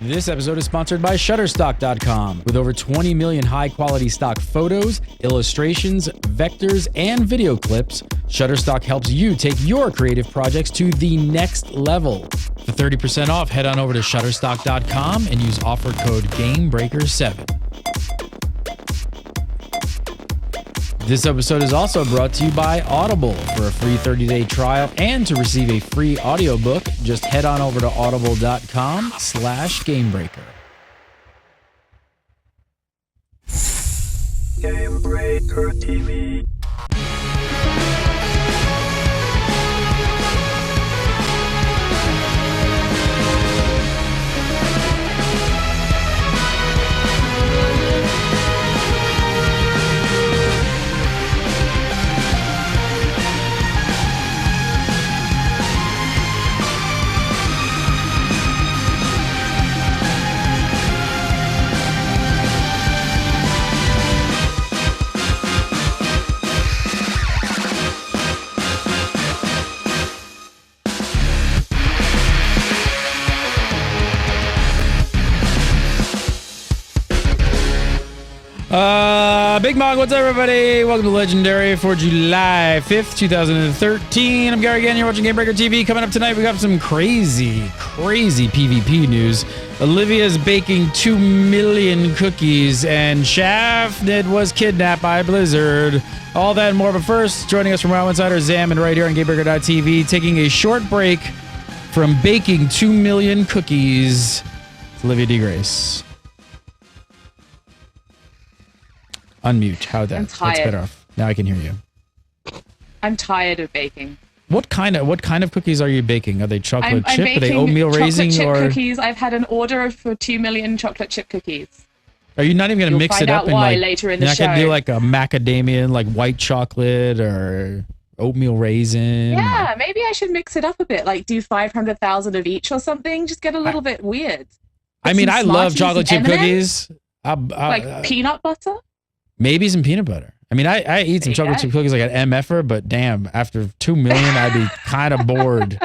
This episode is sponsored by Shutterstock.com. With over 20 million high-quality stock photos, illustrations, vectors, and video clips, Shutterstock helps you take your creative projects to the next level. For 30% off, head on over to Shutterstock.com and use offer code GAMEBREAKER7. This episode is also brought to you by Audible. For a free 30-day trial and to receive a free audiobook, just head on over to audible.com/gamebreaker. Gamebreaker TV. Big Mog, what's up, everybody? Welcome to Legendary for July 5th, 2013. I'm Gary again. You're watching Gamebreaker TV. Coming up tonight, we got some crazy PvP news. Olivia's baking 2 million cookies, and Shafted was kidnapped by Blizzard. All that and more, but first, joining us from WoW Insider, Zam, and right here on Gamebreaker.tv, taking a short break from baking 2 million cookies, it's Olivia D. Grace. Unmute. How'd that? I'm tired. That's better off. Now I can hear you. I'm tired of baking. What kind of cookies are you baking? Are they chocolate I'm chip? Are they baking oatmeal raisin? chocolate chip Or cookies. I've had an order for 2 million chocolate chip cookies. are you not even gonna mix it up You'll and find out why like later in you're the not show. gonna do like a macadamia, like white chocolate or oatmeal raisin? Yeah, maybe I should mix it up a bit. Like do 500,000 of each or something. Just get a little bit weird. I mean, I love Smarties, chocolate chip M&Ms, cookies. like peanut butter. Maybe some peanut butter. I mean, I eat some chocolate chip cookies like an MFer, but damn, after 2 million, I'd be kind of bored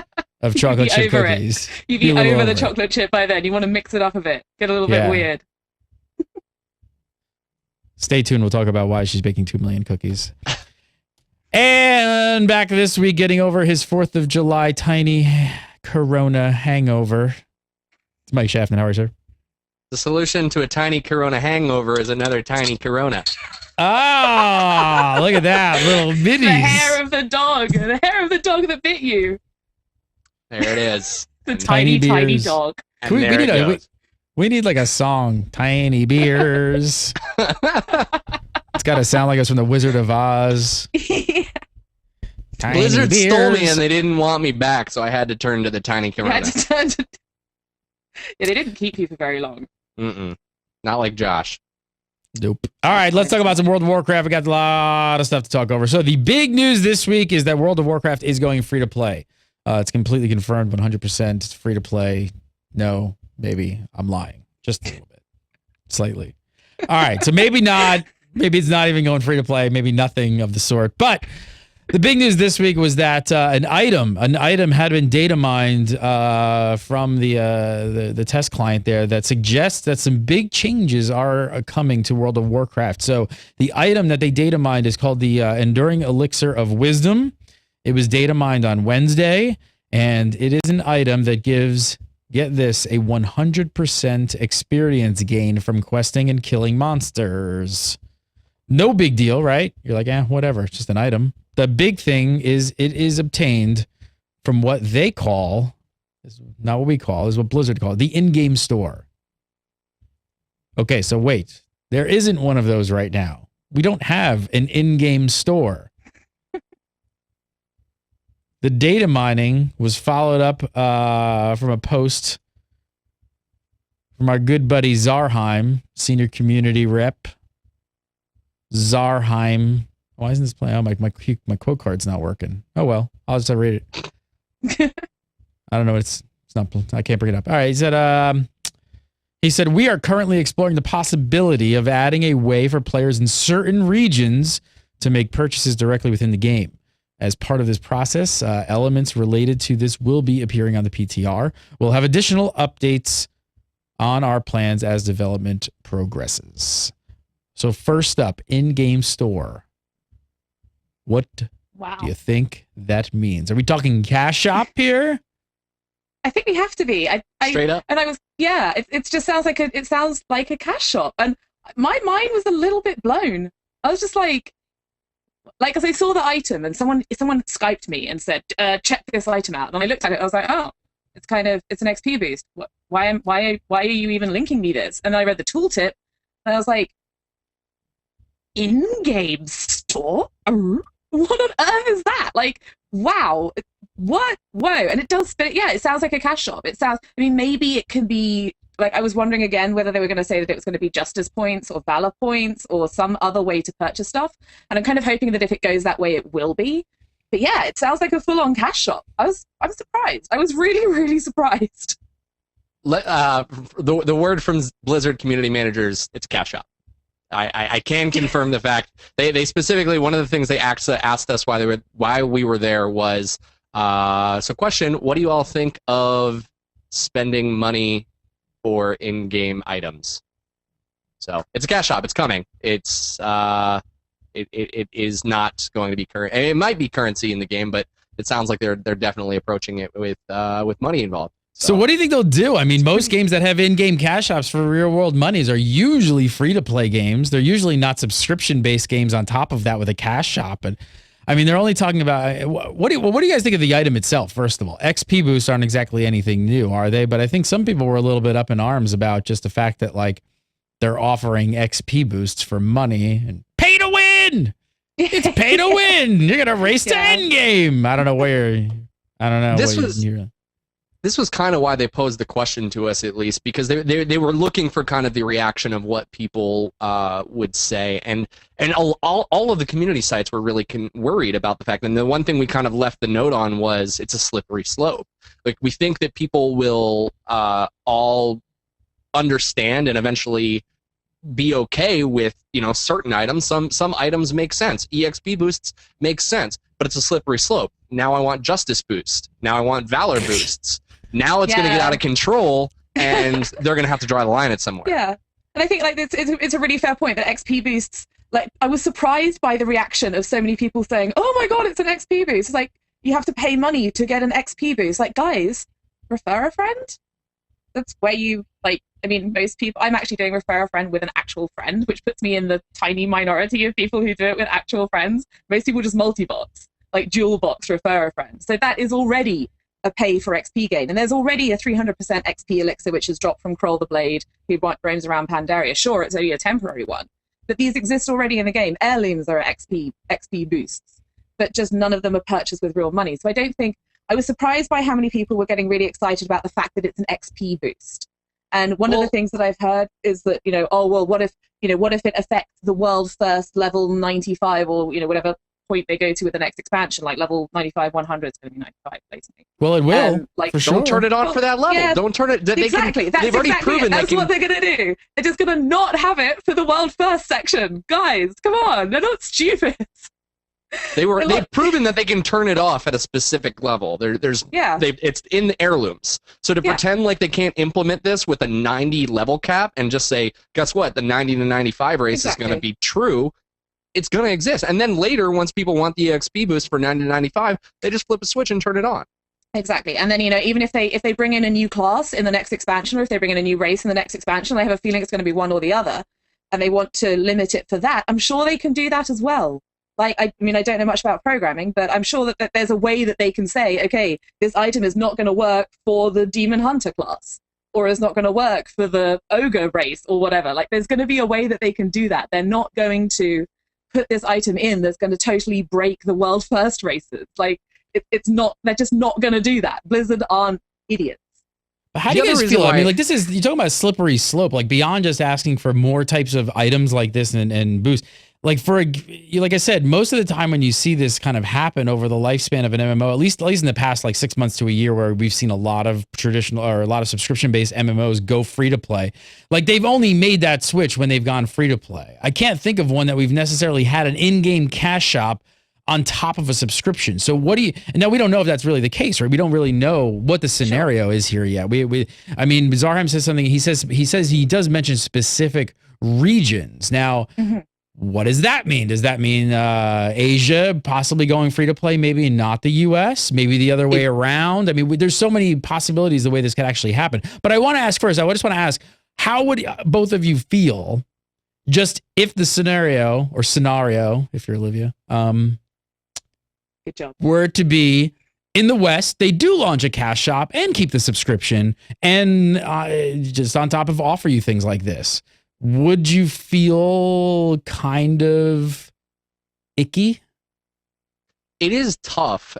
of chocolate chip cookies. You'd be over the chocolate chip by then. You want to mix it up a bit. Get a little bit weird. Stay tuned. We'll talk about why she's baking 2 million cookies. And back this week, getting over his 4th of July tiny Corona hangover. It's Mike Schaffman. How are you, sir? The solution to a tiny Corona hangover is another tiny Corona. Ah, look at that. Little minis. The hair of the dog. The hair of the dog that bit you. There it is. The tiny beers. dog. We need like a song. Tiny beers. It's got to sound like it's from the Wizard of Oz. Yeah. Tiny Blizzard beers. stole me and they didn't want me back, so I had to turn to the tiny You had Corona. to turn to... Yeah, they didn't keep you for very long. Not like Josh. Nope. All right, let's talk about some World of Warcraft. We got a lot of stuff to talk over. So the big news this week is that World of Warcraft is going free to play. It's completely confirmed, 100%. It's free to play. No, maybe I'm lying. Just a little bit. Slightly. All right, so maybe not. Maybe it's not even going free to play. Maybe nothing of the sort. But the big news this week was that an item had been data mined from the test client there that suggests that some big changes are coming to World of Warcraft. So the item that they data mined is called the Enduring Elixir of Wisdom. It was data mined on Wednesday, and it is an item that gives, get this, a 100% experience gain from questing and killing monsters. No big deal, right? You're like, whatever, it's just an item. The big thing is it is obtained from what they call, is not what we call, is what Blizzard called, the in-game store. Okay, so wait. There isn't one of those right now. We don't have an in-game store. The data mining was followed up from a post from our good buddy Zarheim, senior community rep. Zarheim. Why isn't this playing? Oh, my quote card's not working. Oh, well. I'll just read it. I don't know. It's not. I can't bring it up. All right. He said, we are currently exploring the possibility of adding a way for players in certain regions to make purchases directly within the game. As part of this process, elements related to this will be appearing on the PTR. We'll have additional updates on our plans as development progresses. So first up, in-game store. What Wow. do you think that means? Are we talking cash shop here? I think we have to be. Straight up. And I was, yeah. It just sounds like a cash shop, and my mind was a little bit blown. I was just like, because I saw the item, and someone Skyped me and said, check this item out, and I looked at it. I was like, oh, it's an XP boost. Why are you even linking me this? And then I read the tooltip, and I was like, in-game store? What on earth is that? Like, wow. What? Whoa. And it does, but yeah, it sounds like a cash shop. It sounds, I mean, maybe it can be, like, I was wondering again whether they were going to say that it was going to be justice points or valor points or some other way to purchase stuff. And I'm kind of hoping that if it goes that way, it will be. But yeah, it sounds like a full-on cash shop. I'm surprised. I was really, really surprised. The word from Blizzard community managers, it's cash shop. I can confirm the fact they specifically, one of the things they asked us why we were there was so question, what do you all think of spending money for in-game items? So it's a cash shop, it's coming. It's it is not going to be current. It might be currency in the game, but it sounds like they're definitely approaching it with money involved. So what do you think they'll do? I mean, most games that have in-game cash shops for real-world monies are usually free-to-play games. They're usually not subscription-based games on top of that with a cash shop. And I mean, they're only talking about what do you guys think of the item itself? First of all, XP boosts aren't exactly anything new, are they? But I think some people were a little bit up in arms about just the fact that like they're offering XP boosts for money and pay to win. It's pay to win. You're gonna race to end game. I don't know. This was kind of why they posed the question to us, at least, because they were looking for kind of the reaction of what people would say, and all of the community sites were really worried about the fact. And the one thing we kind of left the note on was it's a slippery slope. Like, we think that people will all understand and eventually be okay with, certain items. Some items make sense. EXP boosts make sense, but it's a slippery slope. Now I want justice boost. Now I want valor boosts. Now it's going to get out of control, and they're going to have to draw the line at somewhere. Yeah, and I think like it's a really fair point that XP boosts. Like, I was surprised by the reaction of so many people saying, "Oh my god, it's an XP boost!" It's like you have to pay money to get an XP boost. Like, guys, refer a friend. That's where you like. I mean, most people. I'm actually doing refer a friend with an actual friend, which puts me in the tiny minority of people who do it with actual friends. Most people just multi-box, like dual box refer a friend. So that is already a pay for XP gain. And there's already a 300% XP elixir, which has dropped from Kroll the Blade, who roams around Pandaria. Sure, it's only a temporary one, but these exist already in the game. Heirlooms are XP boosts, but just none of them are purchased with real money. So I was surprised by how many people were getting really excited about the fact that it's an XP boost. And one of the things that I've heard is that, what if it affects the world first level 95 or, whatever point they go to with the next expansion, like level 95, 100 is going to be 95, basically. Well, it will. For sure. Don't turn it on for that level. Yeah, don't turn it. Exactly. They've already proven that's what they're going to do. They're just going to not have it for the world first section. Guys, come on. They're not stupid. They've proven that they can turn it off at a specific level. It's in the heirlooms. So to pretend like they can't implement this with a 90 level cap and just say, guess what, the 90 to 95 race is going to be true, it's going to exist. And then later, once people want the XP boost for 90 to 95, they just flip a switch and turn it on. Exactly. And then, even if they bring in a new class in the next expansion, or if they bring in a new race in the next expansion, I have a feeling it's going to be one or the other, and they want to limit it for that, I'm sure they can do that as well. Like, I don't know much about programming, but I'm sure that there's a way that they can say, okay, this item is not going to work for the Demon Hunter class, or is not going to work for the Ogre race, or whatever. Like, there's going to be a way that they can do that. They're not going to put this item in that's going to totally break the world first races. Like, they're just not going to do that. Blizzard aren't idiots. How do you guys feel? I mean, like, you're talking about a slippery slope, like beyond just asking for more types of items like this and boost. Like, like I said, most of the time when you see this kind of happen over the lifespan of an MMO, at least in the past like 6 months to a year, where we've seen a lot of traditional or a lot of subscription-based MMOs go free to play, like they've only made that switch when they've gone free to play. I can't think of one that we've necessarily had an in-game cash shop on top of a subscription. So what do you, now we don't know if that's really the case, right? We don't really know what the scenario is here yet. I mean, Zarham says something, he says he does mention specific regions. Now, what does that mean? Does that mean Asia possibly going free to play, maybe not the US, maybe the other way around? I mean, there's so many possibilities the way this could actually happen. But I want to ask first, I just want to ask, how would both of you feel just if the scenario, if you're Olivia, Good job. were it to be in the West, they do launch a cash shop and keep the subscription and just on top of offer you things like this. Would you feel kind of icky? It is tough.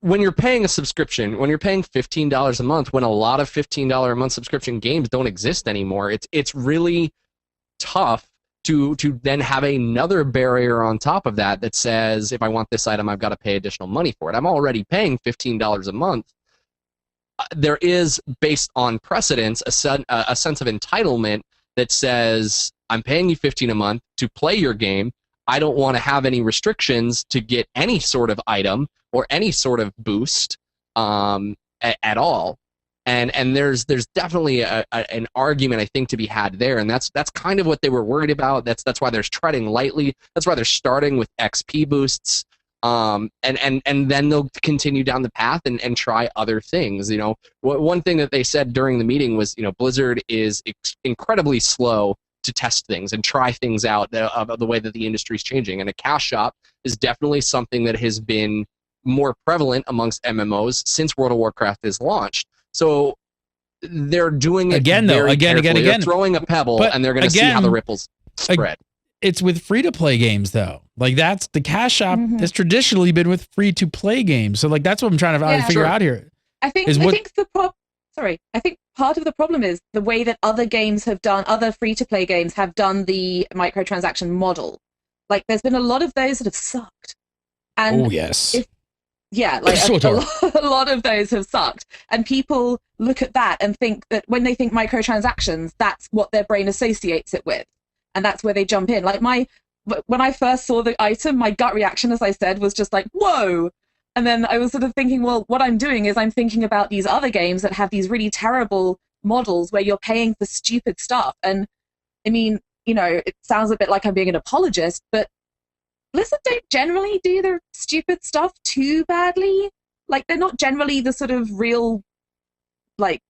When you're paying a subscription, when you're paying $15 a month, when a lot of $15 a month subscription games don't exist anymore, it's really tough to then have another barrier on top of that says, if I want this item, I've got to pay additional money for it. I'm already paying $15 a month. There is, based on precedence, a sense of entitlement that says, I'm paying you $15 a month to play your game. I don't want to have any restrictions to get any sort of item or any sort of boost at all. And there's definitely an argument, I think, to be had there, and that's kind of what they were worried about. That's why they're treading lightly. That's why they're starting with XP boosts, and then they'll continue down the path and try other things. You know, one thing that they said during the meeting was, you know, Blizzard is incredibly slow to test things and try things out the way that the industry is changing, and a cash shop is definitely something that has been more prevalent amongst MMOs since World of Warcraft is launched. So they're doing it again. They're throwing a pebble, and they're going to see how the ripples spread. It's with free-to-play games, though. Like, that's the cash shop has traditionally been with free-to-play games. So, like, that's what I'm trying to figure out here. I think part of the problem is the way that other games have done, other free-to-play games have done the microtransaction model. Like, there's been a lot of those that have sucked. And oh, yes. A lot of those have sucked. And people look at that and think that when they think microtransactions, that's what their brain associates it with. And that's where they jump in. Like, when I first saw the item, my gut reaction, as I said, was just like, whoa. And then I was sort of thinking, well, what I'm doing is I'm thinking about these other games that have these really terrible models where you're paying for stupid stuff. And I mean, you know, it sounds a bit like I'm being an apologist, but Blizzard don't generally do their stupid stuff too badly. Like, they're not generally the sort of real, like,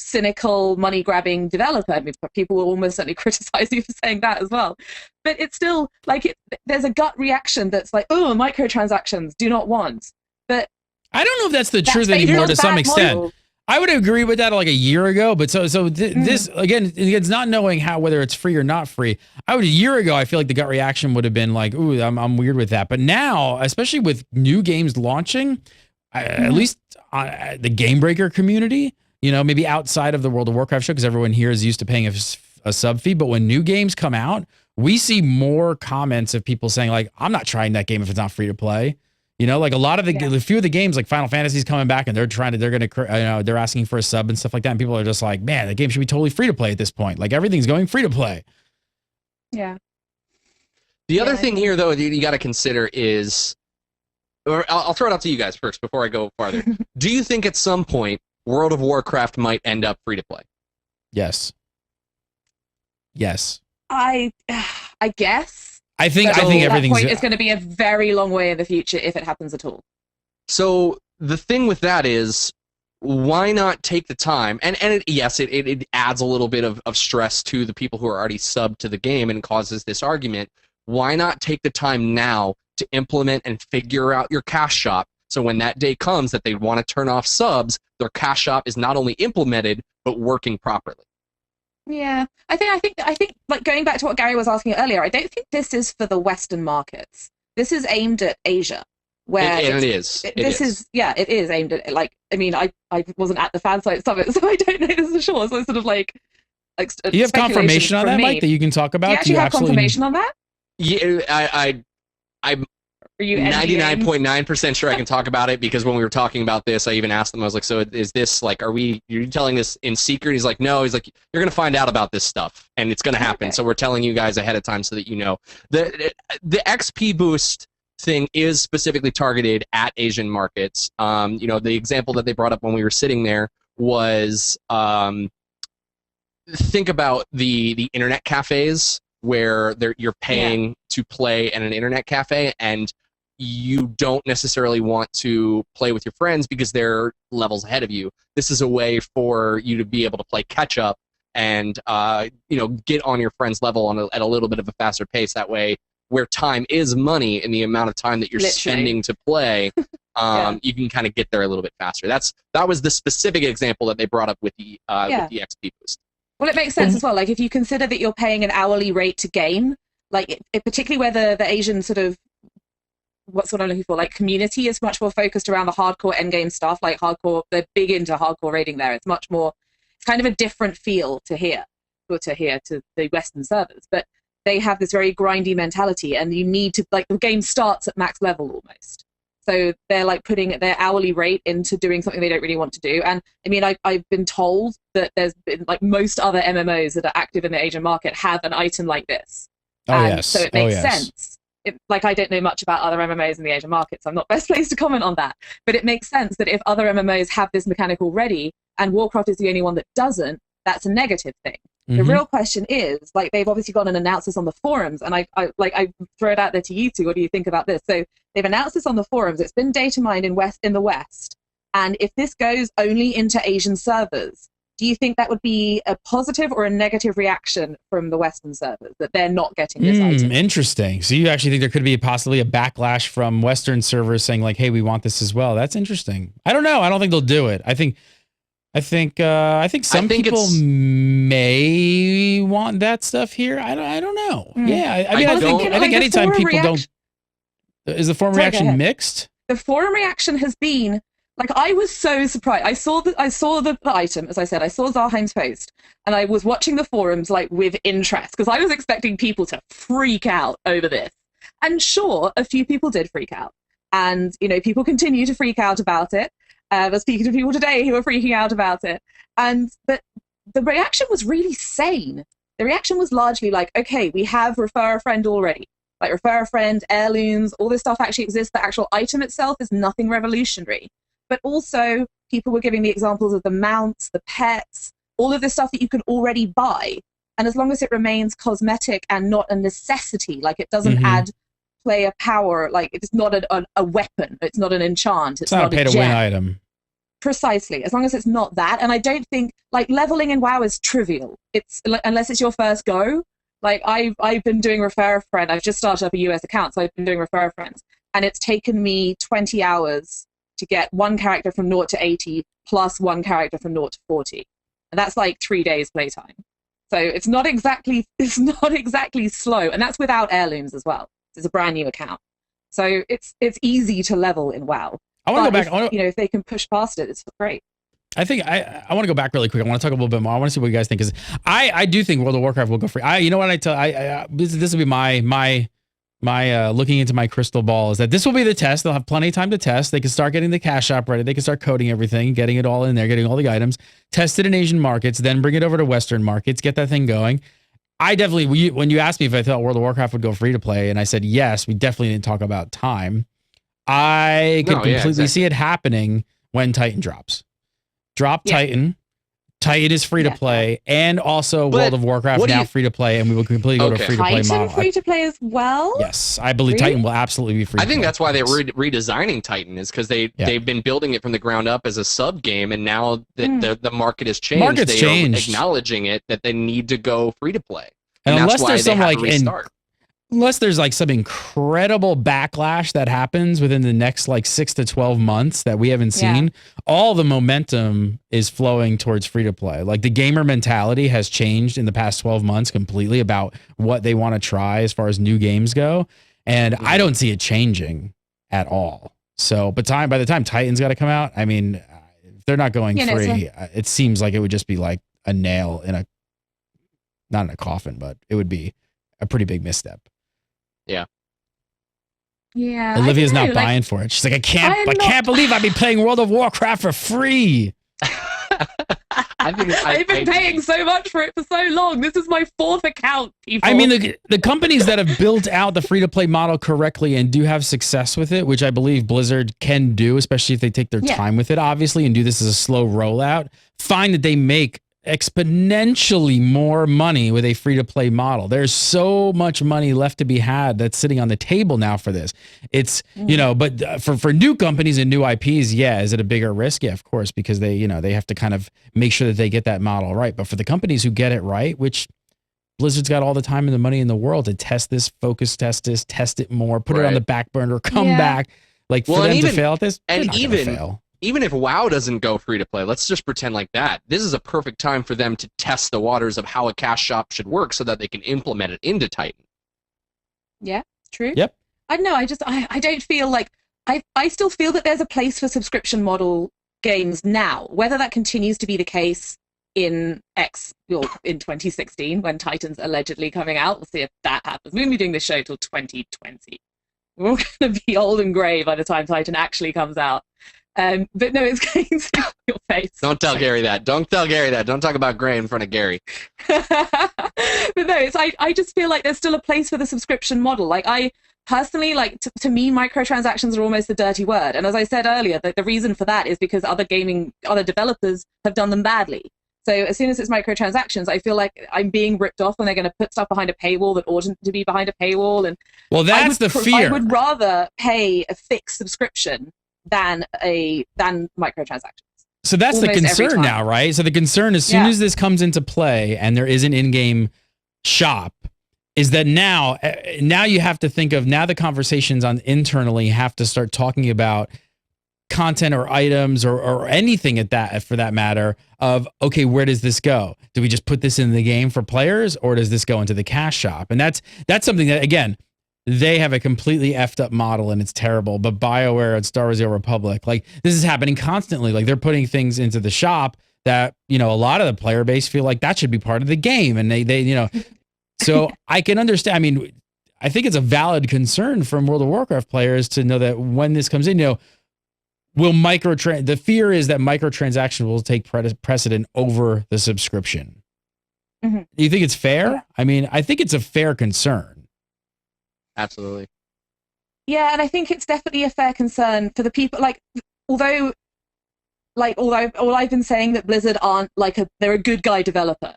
cynical, money-grabbing developer. I mean, people will almost certainly criticize you for saying that as well. But it's still, like, there's a gut reaction that's like, oh, microtransactions, do not want. But I don't know if that's the truth anymore to some extent. Model. I would agree with that like a year ago, but this again, it's not knowing whether it's free or not free. A year ago, I feel like the gut reaction would have been like, "Ooh, I'm weird with that." But now, especially with new games launching, at least the Game Breaker community, you know, maybe outside of the World of Warcraft show, because everyone here is used to paying a sub fee. But when new games come out, we see more comments of people saying like, "I'm not trying that game if it's not free to play." You know, like a lot of a few of the games, like Final Fantasy's coming back, and they're asking for a sub and stuff like that. And people are just like, man, the game should be totally free to play at this point. Like, everything's going free to play. Yeah. The other thing here, though, you got to consider is, or I'll throw it out to you guys first before I go farther. Do you think at some point World of Warcraft might end up free to play? Yes. Yes. I guess. I think everything's. It's going to be a very long way in the future if it happens at all. So the thing with that is, why not take the time? And it adds a little bit of stress to the people who are already subbed to the game and causes this argument. Why not take the time now to implement and figure out your cash shop? So when that day comes that they want to turn off subs, their cash shop is not only implemented but working properly. Yeah, I think like going back to what Gary was asking earlier, I don't think this is for the Western markets. This is aimed at Asia, where it is aimed at, like, I mean, I wasn't at the fan site summit, so I don't know this for sure. So it's sort of like you have confirmation on that, Mike, that you can talk about? Do you actually have confirmation on that? Yeah, Are you 99.9% sure I can talk about it, because when we were talking about this, I even asked them, I was like, so is this like, are you telling this in secret? He's like, no. He's like, you're going to find out about this stuff and it's going to happen. Okay. So we're telling you guys ahead of time so that you know. The XP boost thing is specifically targeted at Asian markets. The example that they brought up when we were sitting there was, think about the internet cafes where you're paying to play at an internet cafe, and you don't necessarily want to play with your friends because they're levels ahead of you. This is a way for you to be able to play catch up and get on your friend's level at a little bit of a faster pace. That way, where time is money in the amount of time that you're spending to play, you can kind of get there a little bit faster. That was the specific example that they brought up with the XP boost. Well, it makes sense as well. Like, if you consider that you're paying an hourly rate to game, like, particularly where the Asian sort of, what's what I'm looking for, like, community is much more focused around the hardcore endgame stuff, like hardcore, they're big into hardcore raiding there. It's much more, it's kind of a different feel to the Western servers. But they have this very grindy mentality, and you need to, like, the game starts at max level almost. So they're like putting their hourly rate into doing something they don't really want to do. And I mean, I've been told that there's been, like, most other MMOs that are active in the Asian market have an item like this. So it makes sense. I don't know much about other MMOs in the Asian market, so I'm not best placed to comment on that. But it makes sense that if other MMOs have this mechanic already and Warcraft is the only one that doesn't, that's a negative thing. The real question is, like, they've obviously gone and announced this on the forums, and I throw it out there to you two. What do you think about this? So they've announced this on the forums. It's been data mined in the West, and if this goes only into Asian servers, do you think that would be a positive or a negative reaction from the Western servers that they're not getting this item? Interesting. So you actually think there could be possibly a backlash from Western servers saying, like, hey, we want this as well? That's interesting. I don't know. I don't think they'll do it. I think some people may want that stuff here. I don't know. Yeah, I think anytime people don't, is the forum reaction mixed? The forum reaction has been, like, I was so surprised. I saw the item, as I said. I saw Zarheim's post, and I was watching the forums, like, with interest, because I was expecting people to freak out over this. And sure, a few people did freak out, and people continue to freak out about it. I was speaking to people today who were freaking out about it. But the reaction was really sane. The reaction was largely like, okay, we have refer a friend already. Like, refer a friend, heirlooms, all this stuff actually exists. The actual item itself is nothing revolutionary. But also, people were giving the examples of the mounts, the pets, all of this stuff that you can already buy. And as long as it remains cosmetic and not a necessity, like, it doesn't add player power, like, it's not a weapon, it's not an enchant, it's not a pay-to-win item. Precisely, as long as it's not that. And I don't think, like, leveling in WoW is trivial. It's unless it's your first go. Like, I've been doing refer a friend. I've just started up a US account, so I've been doing refer a friends, and it's taken me 20 hours to get one character from 0 to 80 plus one character from 0 to 40, and that's like 3 days playtime. So it's not exactly slow, and that's without heirlooms as well. It's a brand new account, so it's easy to level in WoW. I want to go back. If they can push past it, it's great. I think I want to go back really quick. I want to talk a little bit more. I want to see what you guys think. Because I do think World of Warcraft will go free. You know what this will be my looking into my crystal ball, is that this will be the test. They'll have plenty of time to test. They can start getting the cash shop ready. They can start coding everything, getting it all in there, getting all the items, test it in Asian markets, then bring it over to Western markets, get that thing going. I definitely, when you asked me if I thought World of Warcraft would go free to play, and I said yes, we definitely didn't talk about time. I could completely see it happening when Titan drops. Titan. Titan is free to play, and also World of Warcraft now free to play, and we will completely go to free to play model. Titan free to play as well? Yes, I believe Titan will absolutely be free. I think that's why they were redesigning Titan, is because they've been building it from the ground up as a sub game, and now that the market has changed, are acknowledging it that they need to go free to play, and that's why they have to restart. Unless there's like some incredible backlash that happens within the next like 6 to 12 months that we haven't seen, all the momentum is flowing towards free to play. Like, the gamer mentality has changed in the past 12 months completely about what they want to try as far as new games go. And I don't see it changing at all. So, but by the time Titan's got to come out, I mean, if they're not going free, it seems like it would just be like a nail in not in a coffin, but it would be a pretty big misstep. Yeah. Yeah. Olivia's I don't not know, like, buying for it. She's like, I can't believe I'd be playing World of Warcraft for free. I've been paying so much for it for so long. This is my 4th account, people. I mean, the companies that have built out the free-to-play model correctly and do have success with it, which I believe Blizzard can do, especially if they take their time with it, obviously, and do this as a slow rollout, find that they make exponentially more money with a free-to-play model. There's so much money left to be had that's sitting on the table now for this. It's, but for new companies and new IPs, is it a bigger risk? Yeah, of course, because they have to kind of make sure that they get that model right. But for the companies who get it right, which Blizzard's got all the time and the money in the world to test this, focus test this, test it more, put it on the back burner, come back. Like, for them to fail at this, and even if WoW doesn't go free to play, let's just pretend like that. This is a perfect time for them to test the waters of how a cash shop should work so that they can implement it into Titan. Yeah, true. Yep. I don't know. I don't feel like I still feel that there's a place for subscription model games now. Whether that continues to be the case in 2016 when Titan's allegedly coming out, we'll see if that happens. We won't be doing this show till 2020. We're all going to be old and grey by the time Titan actually comes out. But no, it's going to your face. Don't tell Gary that. Don't tell Gary that. Don't talk about Gray in front of Gary. But no, I just feel like there's still a place for the subscription model. Like, I personally, like, to me, microtransactions are almost a dirty word. And as I said earlier, the reason for that is because other developers have done them badly. So as soon as it's microtransactions, I feel like I'm being ripped off when they're going to put stuff behind a paywall that oughtn't to be behind a paywall. And well, that's the fear. I would rather pay a fixed subscription than microtransactions. So that's the concern now, right? So the concern, as soon as this comes into play and there is an in-game shop, is that now you have to think of, now the conversations on internally have to start talking about content or items or anything for that matter of, okay, where does this go? Do we just put this in the game for players, or does this go into the cash shop? And that's something that, again, they have a completely effed up model and it's terrible. But BioWare and Star Wars: The Old Republic, like, this is happening constantly. Like, they're putting things into the shop that, a lot of the player base feel like that should be part of the game. And they so I can understand. I mean, I think it's a valid concern from World of Warcraft players to know that when this comes in, the fear is that microtransactions will take precedent over the subscription. Mm-hmm. Do you think it's fair? I mean, I think it's a fair concern. Absolutely. Yeah, and I think it's definitely a fair concern for the people. Although all I've been saying that Blizzard aren't they're a good guy developer.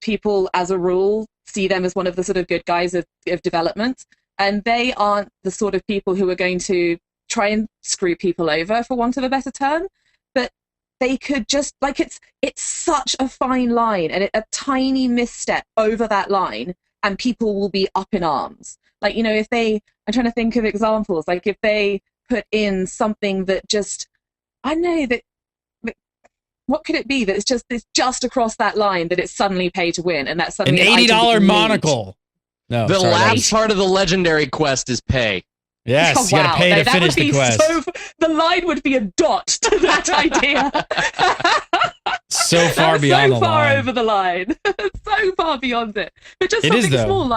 People as a rule see them as one of the sort of good guys of development, and they aren't the sort of people who are going to try and screw people over, for want of a better term. But they could just, it's such a fine line, and a tiny misstep over that line and people will be up in arms. I'm trying to think of examples, if they put in something that just, I know that what could it be that it's just across that line that it's suddenly pay to win, and that's suddenly an $80 monocle. No, the last part of the legendary quest is pay. Yes, you gotta pay to finish the quest. The line would be a dot to that idea. So far beyond the line. So far over the line. So far beyond it. But just something small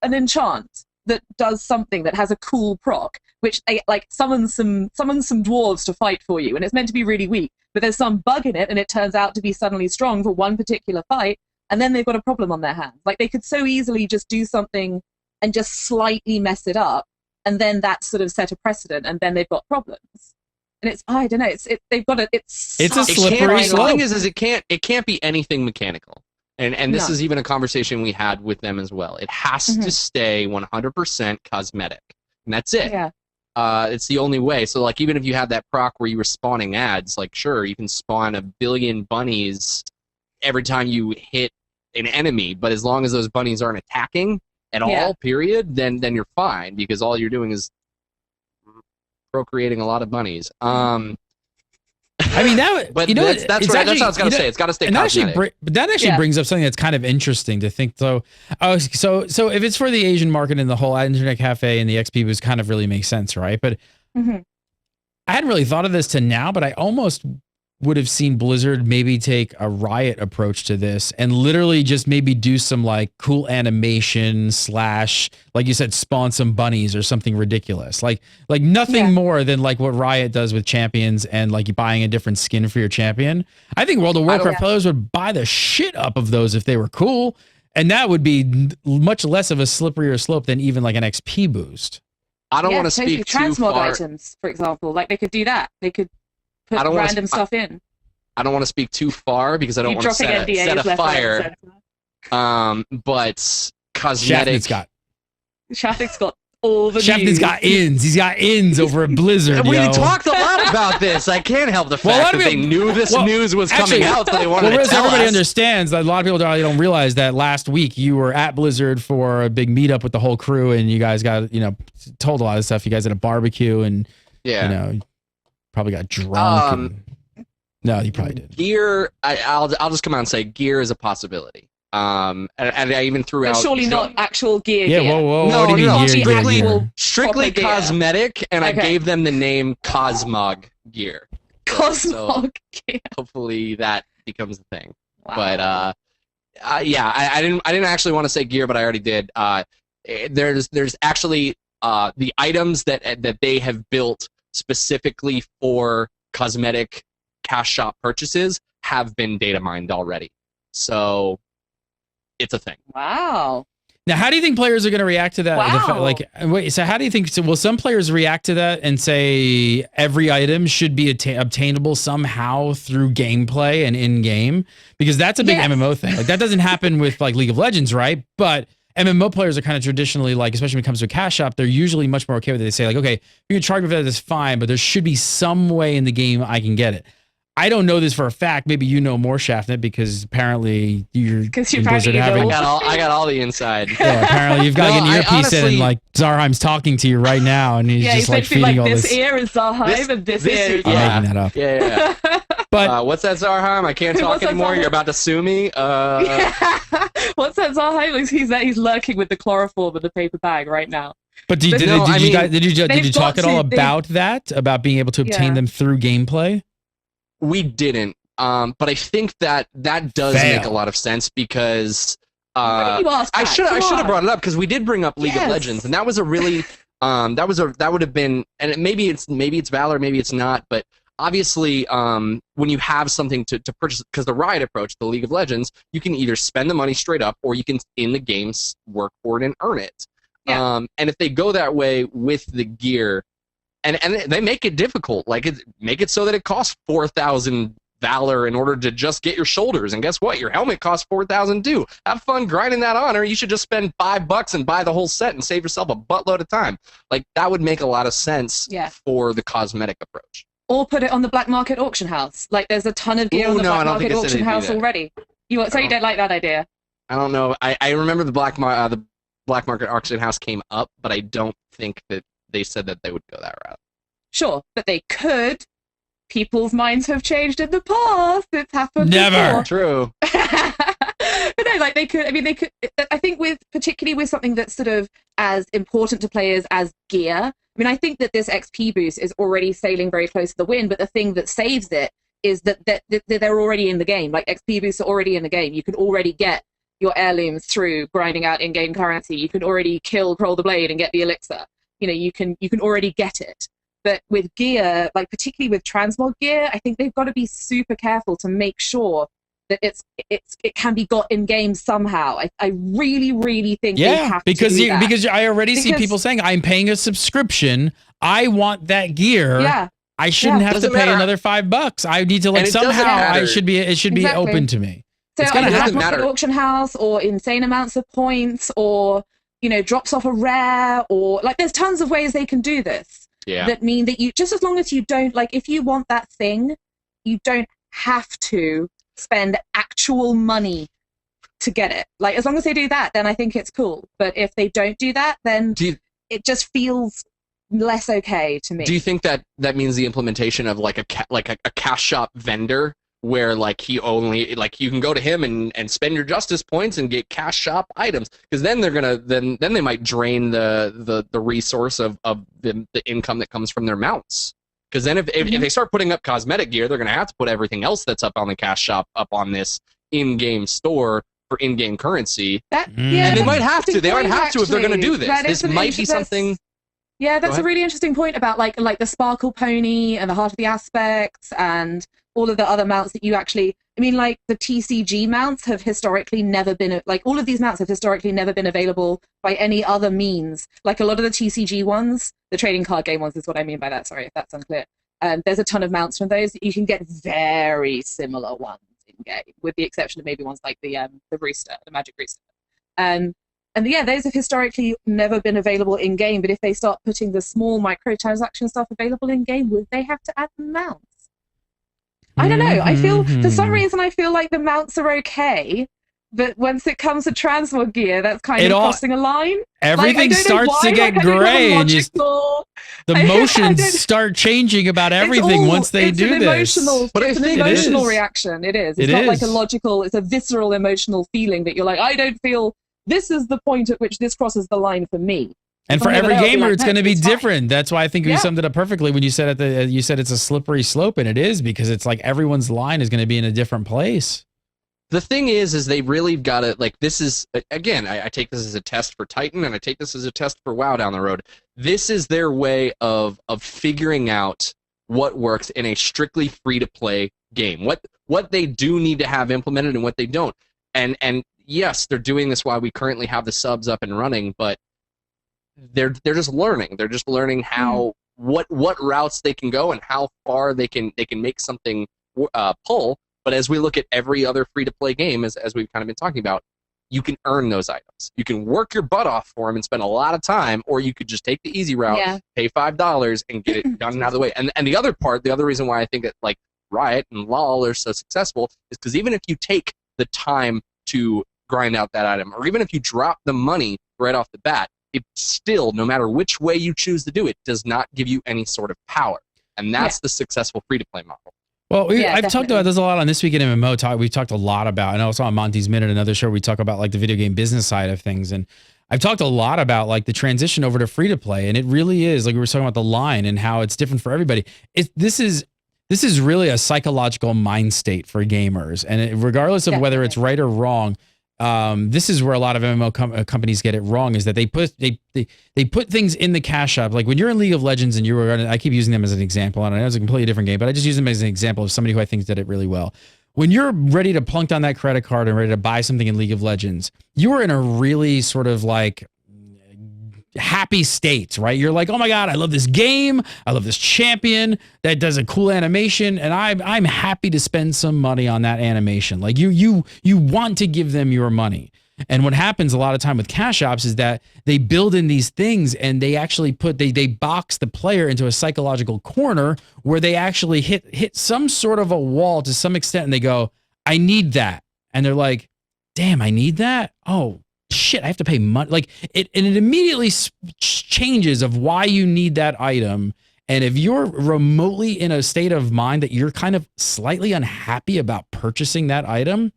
an enchant that does something that has a cool proc, which summons some dwarves to fight for you, and it's meant to be really weak, but there's some bug in it and it turns out to be suddenly strong for one particular fight, and then they've got a problem on their hands. They could so easily just do something and just slightly mess it up, and then that's sort of set a precedent, and then they've got problems. And it's, I don't know, it's a slippery slope. The thing is it can't be anything mechanical. And this is even a conversation we had with them as well. It has to stay 100% cosmetic, and that's it. Yeah. It's the only way. So even if you have that proc where you were spawning ads, sure, you can spawn 1 billion bunnies every time you hit an enemy, but as long as those bunnies aren't attacking at all, period, then you're fine, because all you're doing is procreating a lot of bunnies. I mean, but that's how it's got to stay. It's got to stay cosmetic. That actually brings up something that's kind of interesting to think. So if it's for the Asian market and the whole internet cafe and the XP boost kind of really makes sense, right? But I hadn't really thought of this to now, but I almost would have seen Blizzard maybe take a Riot approach to this and literally just maybe do some like cool animation / like you said, spawn some bunnies or something ridiculous. Like nothing more than like what Riot does with champions and like buying a different skin for your champion. I think World of Warcraft players would buy the shit up of those if they were cool. And that would be much less of a slipperier slope than even like an XP boost. I don't want to speak too transmog far. items, for example. Like they could do that. They could put random stuff in. I don't want to speak too far because I don't want to set a fire. But cosmetic. Shafnik's got all the Shafnik's news. got ins. He's got ins over at Blizzard. We talked a lot about this. I can't help the fact that they knew this news was coming out, so they wanted to tell everybody us. Understands that a lot of people don't realize that last week you were at Blizzard for a big meetup with the whole crew, and you guys got told a lot of stuff. You guys had a barbecue, and probably got drunk. No, you probably did. Gear, I'll just come out and say gear is a possibility. And I even threw out. Surely not actual gear. Yeah, whoa. No, what do you mean gear? Strictly cosmetic, and I gave them the name Cosmog gear. Cosmog gear. Hopefully that becomes the thing. Wow. But I didn't actually want to say gear, but I already did. There's actually the items that they have built specifically for cosmetic cash shop purchases have been data mined already. So it's a thing. Wow. Now, how do you think players are going to react to that? Wow. So how do you think? So will some players react to that and say every item should be obtainable somehow through gameplay and in game? Because that's a big MMO thing. Like that doesn't happen with like League of Legends, right? But MMO players are kind of traditionally like, especially when it comes to a cash shop, they're usually much more okay with it. They say like, okay, you can charge me for that, that's fine, but there should be some way in the game I can get it. I don't know this for a fact. Maybe you know more, Shaftnet, because apparently you're in Blizzard having. I got all the inside. Yeah, apparently you've got to get an earpiece in, and like Zarheim's talking to you right now, and he's just like feeding all this. This ear is Zarheim, and this ear is. I'm making that up. Yeah. But what's that, Zarheim? I can't talk anymore. You're about to sue me. What's that, Zarheim? He's lurking with the chloroform in the paper bag right now. But did you talk at all about that? About being able to obtain them through gameplay? We didn't, but I think that does make a lot of sense because I should have brought it up because we did bring up League of Legends, and that was a really that would have been, and maybe it's Valor, maybe it's not, but obviously when you have something to purchase, because the Riot approach, the League of Legends, you can either spend the money straight up or you can in the games work for it and earn it. Yeah. And if they go that way with the gear. And they make it difficult, make it so that it costs 4,000 Valor in order to just get your shoulders. And guess what? Your helmet costs 4,000 too. Have fun grinding that on, or you should just spend $5 and buy the whole set and save yourself a buttload of time. Like that would make a lot of sense for the cosmetic approach. Or put it on the black market auction house. Like there's a ton of gear on the black market auction house already. You don't like that idea? I don't know. I remember the black market auction house came up, but I don't think that they said that they would go that route. Sure, but they could. People's minds have changed in the past. It's happened Never. Before. True. But no, like they could. I mean, they could. I think particularly with something that's sort of as important to players as gear. I mean, I think that this XP boost is already sailing very close to the wind. But the thing that saves it is that they're already in the game. Like XP boosts are already in the game. You can already get your heirlooms through grinding out in-game currency. You can already kill Kroll the Blade and get the elixir. You can already get it. But with gear, like particularly with transmog gear, I think they've got to be super careful to make sure that it can be got in game somehow. I really, really think they have to do that. Because I already see people saying, I'm paying a subscription. I want that gear. Yeah. I shouldn't have to pay another $5. I need to somehow it should be open to me. So it's gonna happen. At auction house or insane amounts of points or drops off a rare or like there's tons of ways they can do this. Yeah. That mean that you just as long as you don't if you want that thing, you don't have to spend actual money to get it. Like as long as they do that, then I think it's cool. But if they don't do that, then it just feels less okay to me. Do you think that means the implementation of a cash shop vendor where you only you can go to him and spend your justice points and get cash shop items, because then they're gonna then they might drain the resource of the income that comes from their mounts. Because then if they start putting up cosmetic gear, they're going to have to put everything else that's up on the cash shop up on this in-game store for in-game currency. And they might have to. They might have to if they're going to do this. This might be something. Yeah, that's a really interesting point about like the Sparkle Pony and the Heart of the Aspects and all of the other mounts that you actually. I mean, like the TCG mounts have historically never been like all of these mounts have historically never been available by any other means. Like a lot of the TCG ones, the trading card game ones is what I mean by that. Sorry if that's unclear. There's a ton of mounts from those. You can get very similar ones in game, with the exception of maybe ones like the Rooster, the Magic Rooster. And yeah, those have historically never been available in game. But if they start putting the small microtransaction stuff available in game, would they have to add the mounts? I don't know. I feel for some reason I feel like the mounts are okay, but once it comes to transmog gear, that's kind of crossing a line. Everything starts to get gray, and the motions start changing about everything once they do this. But it's an emotional reaction. It is. It's not like a logical. It's a visceral emotional feeling that you're like, I don't feel. This is the point at which this crosses the line for me. And for every gamer, it's going to be different. That's why I think you summed it up perfectly when you said you said it's a slippery slope, and it is, because it's like everyone's line is going to be in a different place. The thing is they really got to, like, this is, again, I take this as a test for Titan, and I take this as a test for WoW down the road. This is their way of figuring out what works in a strictly free-to-play game. What they do need to have implemented and what they don't. And yes, they're doing this while we currently have the subs up and running, but they're just learning. They're just learning how what routes they can go and how far they can make something pull. But as we look at every other free-to-play game, as we've kind of been talking about, you can earn those items. You can work your butt off for them and spend a lot of time, or you could just take the easy route, pay $5 and get it done and out of the way. And the other reason why I think that like Riot and LoL are so successful is because even if you take the time to grind out that item, or even if you drop the money right off the bat, it still, no matter which way you choose to do it, does not give you any sort of power. And that's the successful free-to-play model. Well, I've talked about this a lot on This Week in MMO Talk. We've talked a lot about, and also on Monty's Minute, another show, we talk about like the video game business side of things. And I've talked a lot about like the transition over to free-to-play. And it really is, like we were talking about the line and how it's different for everybody. This is really a psychological mind state for gamers. And regardless of whether it's right or wrong, this is where a lot of MMO companies get it wrong, is that they put things in the cash shop. Like when you're in League of Legends and I keep using them as an example, and I know it's a completely different game, but I just use them as an example of somebody who I think did it really well. When you're ready to plunk down that credit card and ready to buy something in League of Legends, you are in a really sort of like happy state, right? You're like, oh my God, I love this game. I love this champion that does a cool animation. And I'm happy to spend some money on that animation. Like you want to give them your money. And what happens a lot of time with cash shops is that they build in these things and they actually they box the player into a psychological corner where they actually hit some sort of a wall to some extent. And they go, I need that. And they're like, damn, I need that. Oh, shit, I have to pay money. Like it immediately changes of why you need that item. And if you're remotely in a state of mind that you're kind of slightly unhappy about purchasing that item,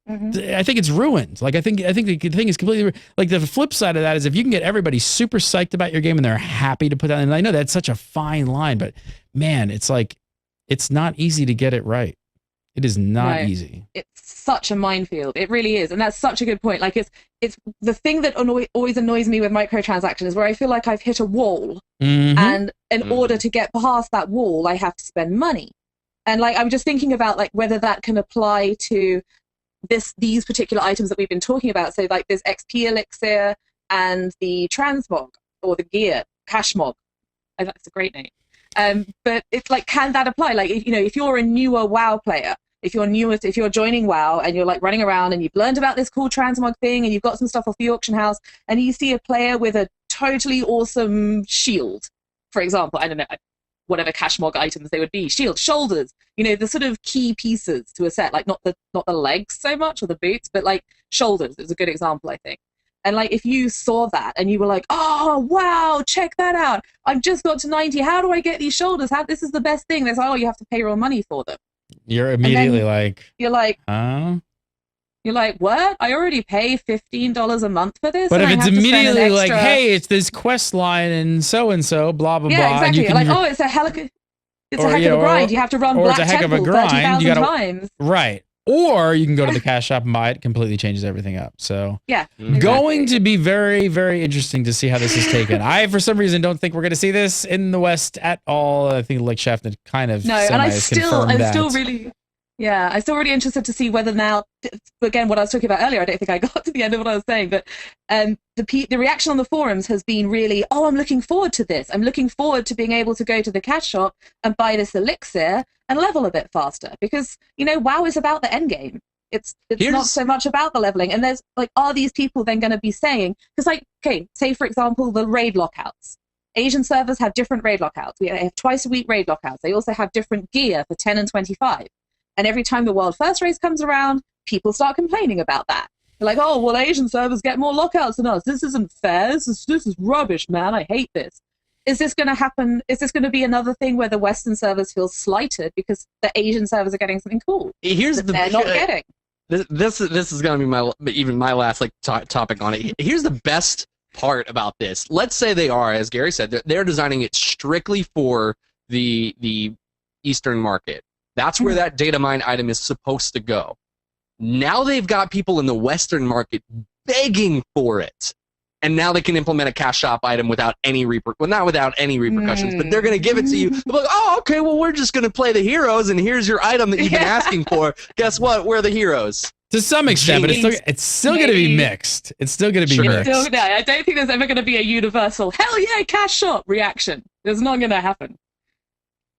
I think it's ruined. Like I think the thing is completely like the flip side of that is if you can get everybody super psyched about your game and they're happy to put that in. And I know that's such a fine line, but man, it's like it's not easy to get it right. It is not easy. It's such a minefield. It really is. And that's such a good point. Like it's the thing that always annoys me with microtransactions is where I feel like I've hit a wall and in order to get past that wall, I have to spend money. And like, I'm just thinking about like whether that can apply to these particular items that we've been talking about. So like there's XP elixir and the transmog or the gear, cashmog. Oh, that's a great name. But it's like, can that apply? Like, you know, if you're a newer WoW player, if you're joining WoW and you're like running around and you've learned about this cool transmog thing and you've got some stuff off the auction house and you see a player with a totally awesome shield, for example, I don't know, whatever cashmog items they would be, shield, shoulders, you know, the sort of key pieces to a set, like not the legs so much or the boots, but like shoulders is a good example, I think. And like, if you saw that and you were like, oh, wow, check that out. I've just got to 90. How do I get these shoulders? This is the best thing. There's you have to pay real money for them. You're immediately you're like, you're like, what? I already pay $15 a month for this. But if it's immediately like, hey, it's this quest line and so, blah, blah, blah. Yeah, exactly. And like, oh, it's a helicopter. It's a heck of a grind. You have to run or Black it's a heck of a Temple grind. 30,000 times. Right. Or you can go to the cash shop and buy it. Completely changes everything up. So yeah, going to be very, very interesting to see how this is taken. I, for some reason, don't think we're going to see this in the West at all. I think like Shafted kind of I'm still really interested to see whether now, again, what I was talking about earlier, I don't think I got to the end of what I was saying, but the reaction on the forums has been really, oh, I'm looking forward to this. I'm looking forward to being able to go to the cash shop and buy this elixir and level a bit faster because, WoW is about the end game. It's not so much about the leveling. And there's like, are these people then going to be saying, because like, okay, say for example, the raid lockouts. Asian servers have different raid lockouts. We have twice a week raid lockouts. They also have different gear for 10 and 25. And every time the World First race comes around, people start complaining about that. They're like, oh, well, Asian servers get more lockouts than us. This isn't fair. This is rubbish, man. I hate this. Is this going to happen? Is this going to be another thing where the Western servers feel slighted because the Asian servers are getting something cool they're not getting? This is going to be my last topic on it. Here's the best part about this. Let's say they are, as Gary said, they're designing it strictly for the Eastern market. That's where that data mine item is supposed to go. Now they've got people in the Western market begging for it. And now they can implement a cash shop item without any not without any repercussions, but they're going to give it to you. They're like, oh, okay, well, we're just going to play the heroes, and here's your item that you've been asking for. Guess what? We're the heroes. To some extent, but it's still going to be mixed. It's still going to be mixed. I don't think there's ever going to be a universal, hell yeah, cash shop reaction. There's not going to happen.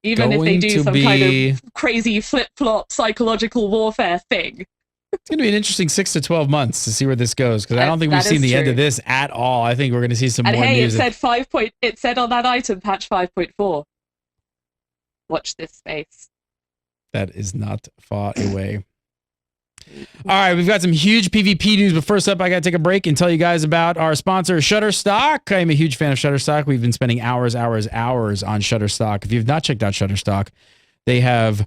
Even if they do some kind of crazy flip-flop psychological warfare thing. It's going to be an interesting 6 to 12 months to see where this goes, because I don't think we've seen the end of this at all. I think we're going to see some more news. It said on that item, patch 5.4. Watch this space. That is not far away. All right, we've got some huge PvP news, but first up, I got to take a break and tell you guys about our sponsor, Shutterstock. I'm a huge fan of Shutterstock. We've been spending hours on Shutterstock. If you've not checked out Shutterstock, they have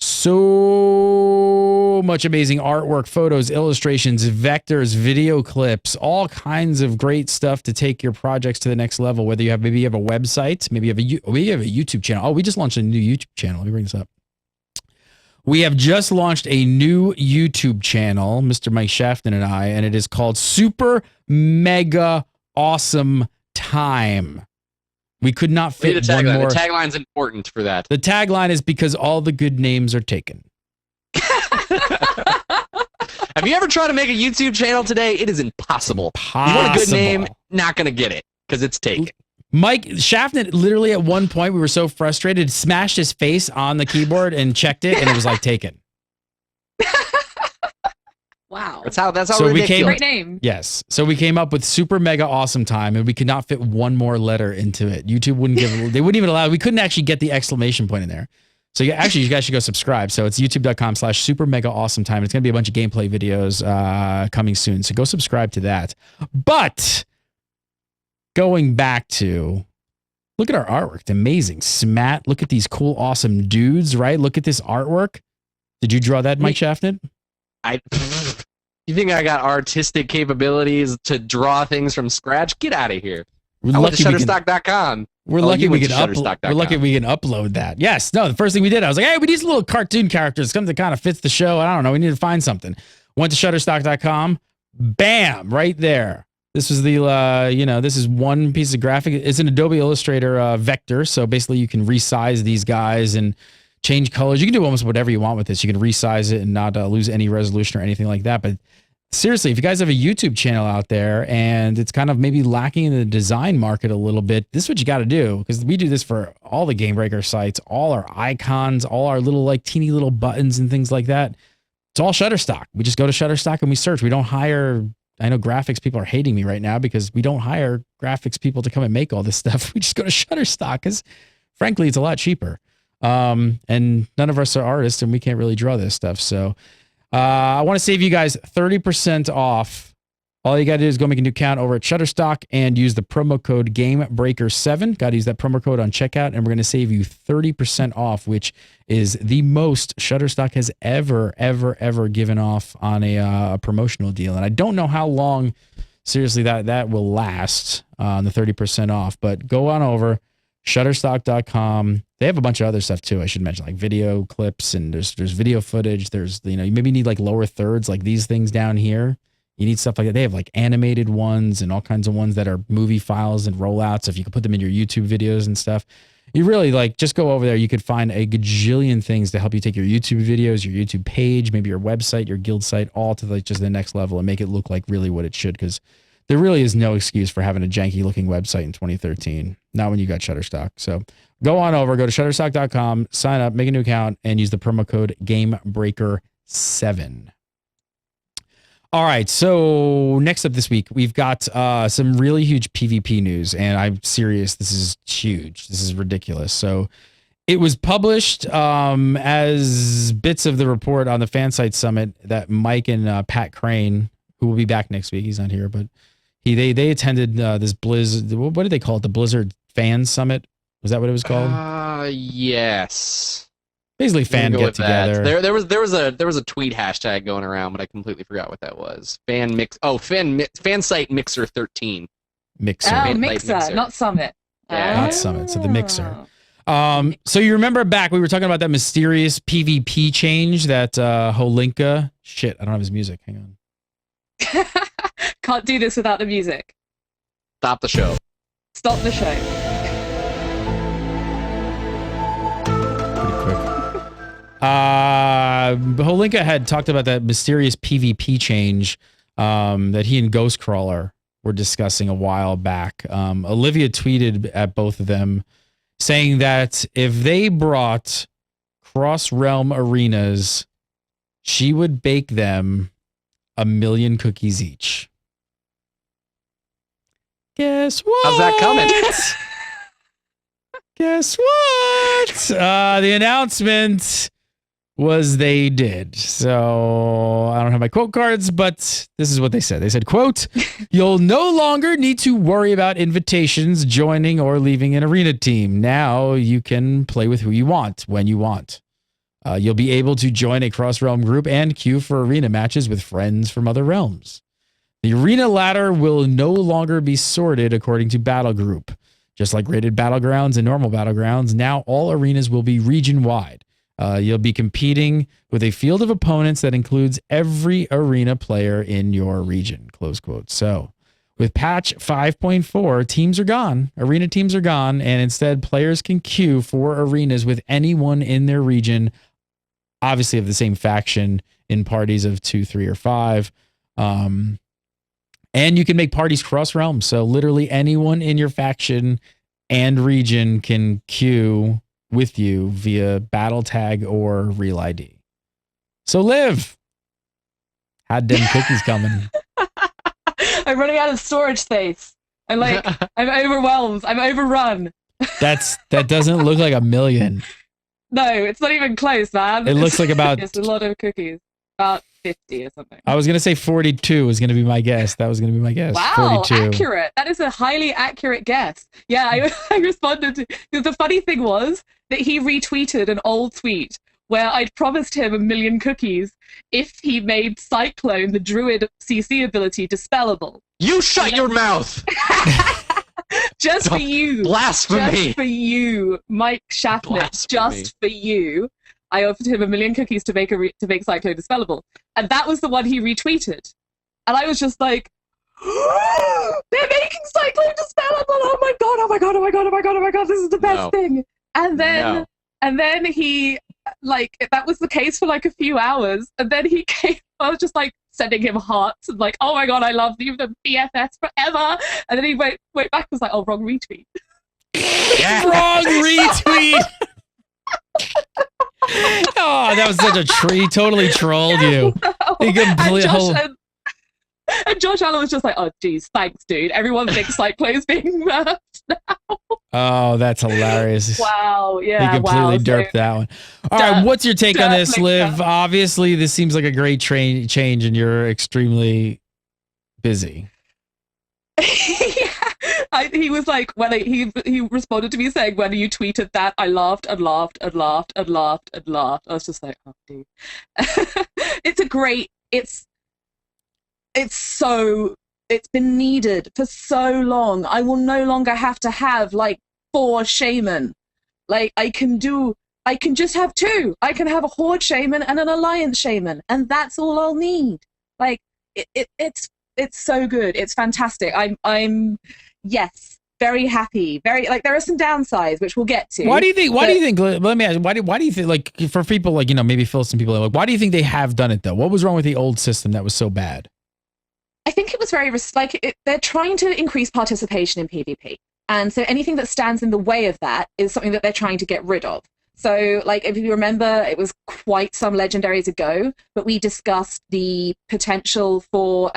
so much amazing artwork, photos, illustrations, vectors, video clips, all kinds of great stuff to take your projects to the next level. Whether you have a website, maybe you have a YouTube channel. Oh, we just launched a new YouTube channel. Let me bring this up. We have just launched a new YouTube channel, Mr. Mike Shafton and I, and it is called Super Mega Awesome Time. We could not fit one more. The tagline's important for that. The tagline is because all the good names are taken. Have you ever tried to make a YouTube channel today? It is impossible. You want a good name, not going to get it because it's taken. Mike Shafton literally at one point, we were so frustrated, smashed his face on the keyboard and checked it, and it was like taken. Wow. That's how ridiculous. Great name. Yes. So we came up with Super Mega Awesome Time, and we could not fit one more letter into it. YouTube wouldn't they wouldn't even allow, we couldn't actually get the exclamation point in there. So you guys should go subscribe. So it's youtube.com/Super Mega Awesome Time. It's going to be a bunch of gameplay videos coming soon. So go subscribe to that. But going back to, look at our artwork. It's amazing. Smat, look at these cool, awesome dudes, right? Look at this artwork. Did you draw that, Mike Shafton? You think I got artistic capabilities to draw things from scratch? Get out of here. I went to Shutterstock.com. We're lucky we can upload that. Yes. No, the first thing we did, I was like, hey, we need some little cartoon characters, something that kind of fits the show. I don't know. We need to find something. Went to Shutterstock.com. Bam, right there. This was this is one piece of graphic. It's an Adobe Illustrator vector. So basically you can resize these guys and change colors. You can do almost whatever you want with this. You can resize it and not lose any resolution or anything like that. But seriously, if you guys have a YouTube channel out there and it's kind of maybe lacking in the design market a little bit, this is what you got to do, because we do this for all the Game Breaker sites, all our icons, all our little teeny little buttons and things like that. It's all Shutterstock. We just go to Shutterstock and we search. We don't hire, I know graphics people are hating me right now because we don't hire graphics people to come and make all this stuff. We just go to Shutterstock because frankly, it's a lot cheaper. And none of us are artists and we can't really draw this stuff. So I want to save you guys 30% off. All you got to do is go make a new account over at Shutterstock and use the promo code GameBreaker7. Got to use that promo code on checkout, and we're going to save you 30% off, which is the most Shutterstock has ever given off on a promotional deal. And I don't know how long, seriously, that will last on the 30% off. But go on over Shutterstock.com. They have a bunch of other stuff too. I should mention, like video clips, and there's video footage. There's, you know, you maybe need like lower thirds, like these things down here. You need stuff like that. They have like animated ones and all kinds of ones that are movie files and rollouts. If you could put them in your YouTube videos and stuff, you really like just go over there. You could find a gajillion things to help you take your YouTube videos, your YouTube page, maybe your website, your guild site, all to like just the next level and make it look like really what it should. Because there really is no excuse for having a janky looking website in 2013. Not when you got Shutterstock. So go on over, go to shutterstock.com, sign up, make a new account, and use the promo code GameBreaker7. All right, so next up this week, we've got some really huge PvP news, and I'm serious, this is huge. This is ridiculous. So it was published as bits of the report on the Fansite Summit that Mike and Pat Crane, who will be back next week, he's not here, but they attended this Blizzard, what did they call it? The Blizzard Fan Summit? Was that what it was called? Yes. Basically, fan get together. There was a tweet hashtag going around, but I completely forgot what that was. Fansite Mixer 13. Mixer. Oh, Mixer, not Summit. Yeah. Not Summit. So the Mixer. So you remember back, we were talking about that mysterious PvP change that Holinka. Shit, I don't have his music. Hang on. Can't do this without the music. Stop the show. Stop the show. Pretty quick. Holinka had talked about that mysterious PvP change that he and Ghostcrawler were discussing a while back. Olivia tweeted at both of them saying that if they brought cross-realm arenas, she would bake them 1,000,000 cookies each. Guess what? How's that coming? Guess what? The announcement was they did. So I don't have my quote cards, but this is what they said. They said, quote, "You'll no longer need to worry about invitations, joining, or leaving an arena team. Now you can play with who you want, when you want. You'll be able to join a cross-realm group and queue for arena matches with friends from other realms. The arena ladder will no longer be sorted according to battle group. Just like rated battlegrounds and normal battlegrounds, now all arenas will be region-wide. You'll be competing with a field of opponents that includes every arena player in your region," close quote. So with patch 5.4, teams are gone. Arena teams are gone, and instead players can queue for arenas with anyone in their region, obviously of the same faction, in parties of 2, 3, or 5. And you can make parties cross-realm. So literally anyone in your faction and region can queue with you via battle tag or real ID. So Liv, had them cookies coming. I'm running out of storage space. I'm overwhelmed. I'm overrun. That doesn't look like 1,000,000. No, it's not even close, man. It looks like about... It's a lot of cookies. About 50 or something. I was going to say 42 was going to be my guess. That was going to be my guess. Wow, 42. accurate. That is a highly accurate guess. Yeah, I responded to... Because the funny thing was that he retweeted an old tweet where I'd promised him 1,000,000 cookies if he made Cyclone, the druid CC ability, dispellable. You shut your mouth! Just for you. Blasphemy! Just for you, Mike Shatner. Just for you. I offered him 1,000,000 cookies to make Cyclone dispellable. And that was the one he retweeted. And I was just like, they're making Cyclone dispellable! Oh my god, oh my god, oh my god, oh my god, oh my god, this is the best thing! And then he, like, that was the case for like a few hours. And then he came, I was just like sending him hearts and like, oh my god, I love you, the BFS forever. And then he went back and was like, oh, wrong retweet. Yeah. Wrong retweet! Oh, that was such a tree. Totally trolled you. He and Josh Allen was just like, oh, geez, thanks, dude. Everyone thinks Cyclone's being nerfed now. Oh, that's hilarious. Wow, yeah. He completely derped that one. All right, what's your take on this, Liv? Obviously, this seems like a great change, and you're extremely busy. He was like, when he responded to me saying, when you tweeted that, I laughed and laughed and laughed and laughed and laughed. I was just like, oh, dude. It's been needed for so long. I will no longer have to have like 4 shaman Like I can just have two. I can have a horde shaman and an alliance shaman, and that's all I'll need. Like it's so good. It's fantastic. I'm yes, very happy. Very like there are some downsides which we'll get to. Why do you think? Let me ask. Why do you think? Like for people like maybe Phil, some people like. Why do you think they have done it though? What was wrong with the old system that was so bad? I think it was very they're trying to increase participation in PvP, and so anything that stands in the way of that is something that they're trying to get rid of. So, like, if you remember, it was quite some legendaries ago, but we discussed the potential for,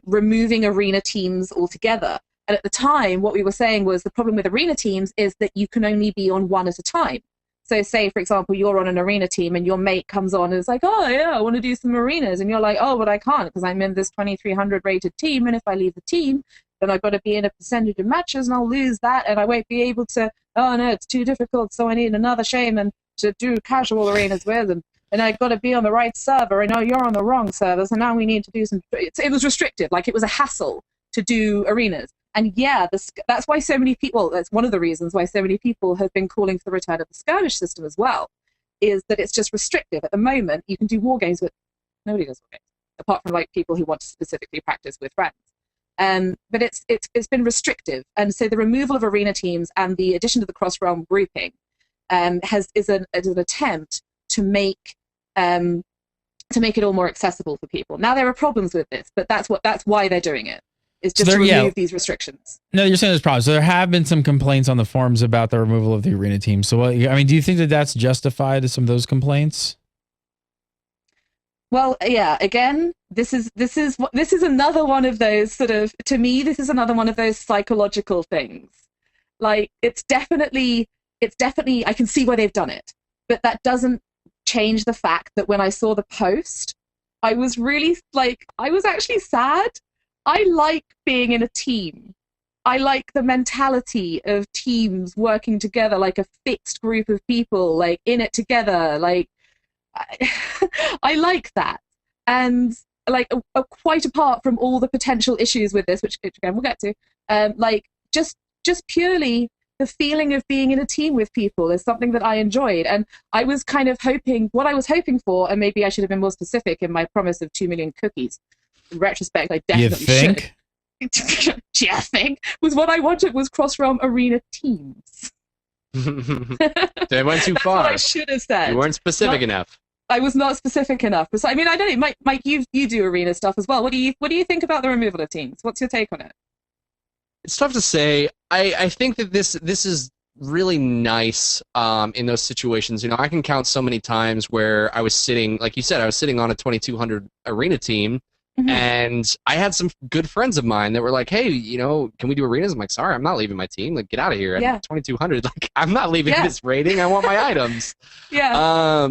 removing arena teams altogether. And at the time, what we were saying was the problem with arena teams is that you can only be on one at a time. So say, for example, you're on an arena team and your mate comes on and is like, oh, yeah, I want to do some arenas. And you're like, oh, but I can't because I'm in this 2300 rated team. And if I leave the team, then I've got to be in a percentage of matches and I'll lose that. And I won't be able to, oh, no, it's too difficult. So I need another shaman to do casual arenas with. And I've got to be on the right server. And oh, you're on the wrong server. So now we need to do some. It was restricted. Like it was a hassle to do arenas. And yeah, that's why so many people, that's one of the reasons why so many people have been calling for the return of the skirmish system as well, is that it's just restrictive. At the moment, you can do war games, but nobody does war games, apart from like people who want to specifically practice with friends. But it's been restrictive. And so the removal of arena teams and the addition to the cross-realm grouping is an attempt to make it all more accessible for people. Now there are problems with this, but that's why they're doing it. Is just to remove these restrictions. No, you're saying there's problems. So there have been some complaints on the forums about the removal of the arena team. So, do you think that that's justified, some of those complaints? Well, yeah. Again, this is another one of those sort of, to me, this is another one of those psychological things. Like it's definitely, I can see why they've done it, but that doesn't change the fact that when I saw the post, I was actually sad. I like being in a team. I like the mentality of teams working together, like a fixed group of people, like in it together. Like, I like that. And like, quite apart from all the potential issues with this, which again we'll get to, like just purely the feeling of being in a team with people is something that I enjoyed. And I was kind of what I was hoping for, and maybe I should have been more specific in my promise of 2 million cookies. In retrospect, I definitely should. Yeah, I think was what I wanted was cross-realm arena teams. They went too far. What I should have said. You weren't specific enough. I was not specific enough. So, I mean, I don't know, Mike, you do arena stuff as well. What do you think about the removal of teams? What's your take on it? It's tough to say. I think that this is really nice in those situations. I can count so many times where I was sitting, like you said, I was sitting on a 2200 arena team. Mm-hmm. And I had some good friends of mine that were like, hey, can we do arenas? I'm like, sorry, I'm not leaving my team. Like, get out of here. I'm 2200. Like, I'm not leaving this rating. I want my items. Yeah.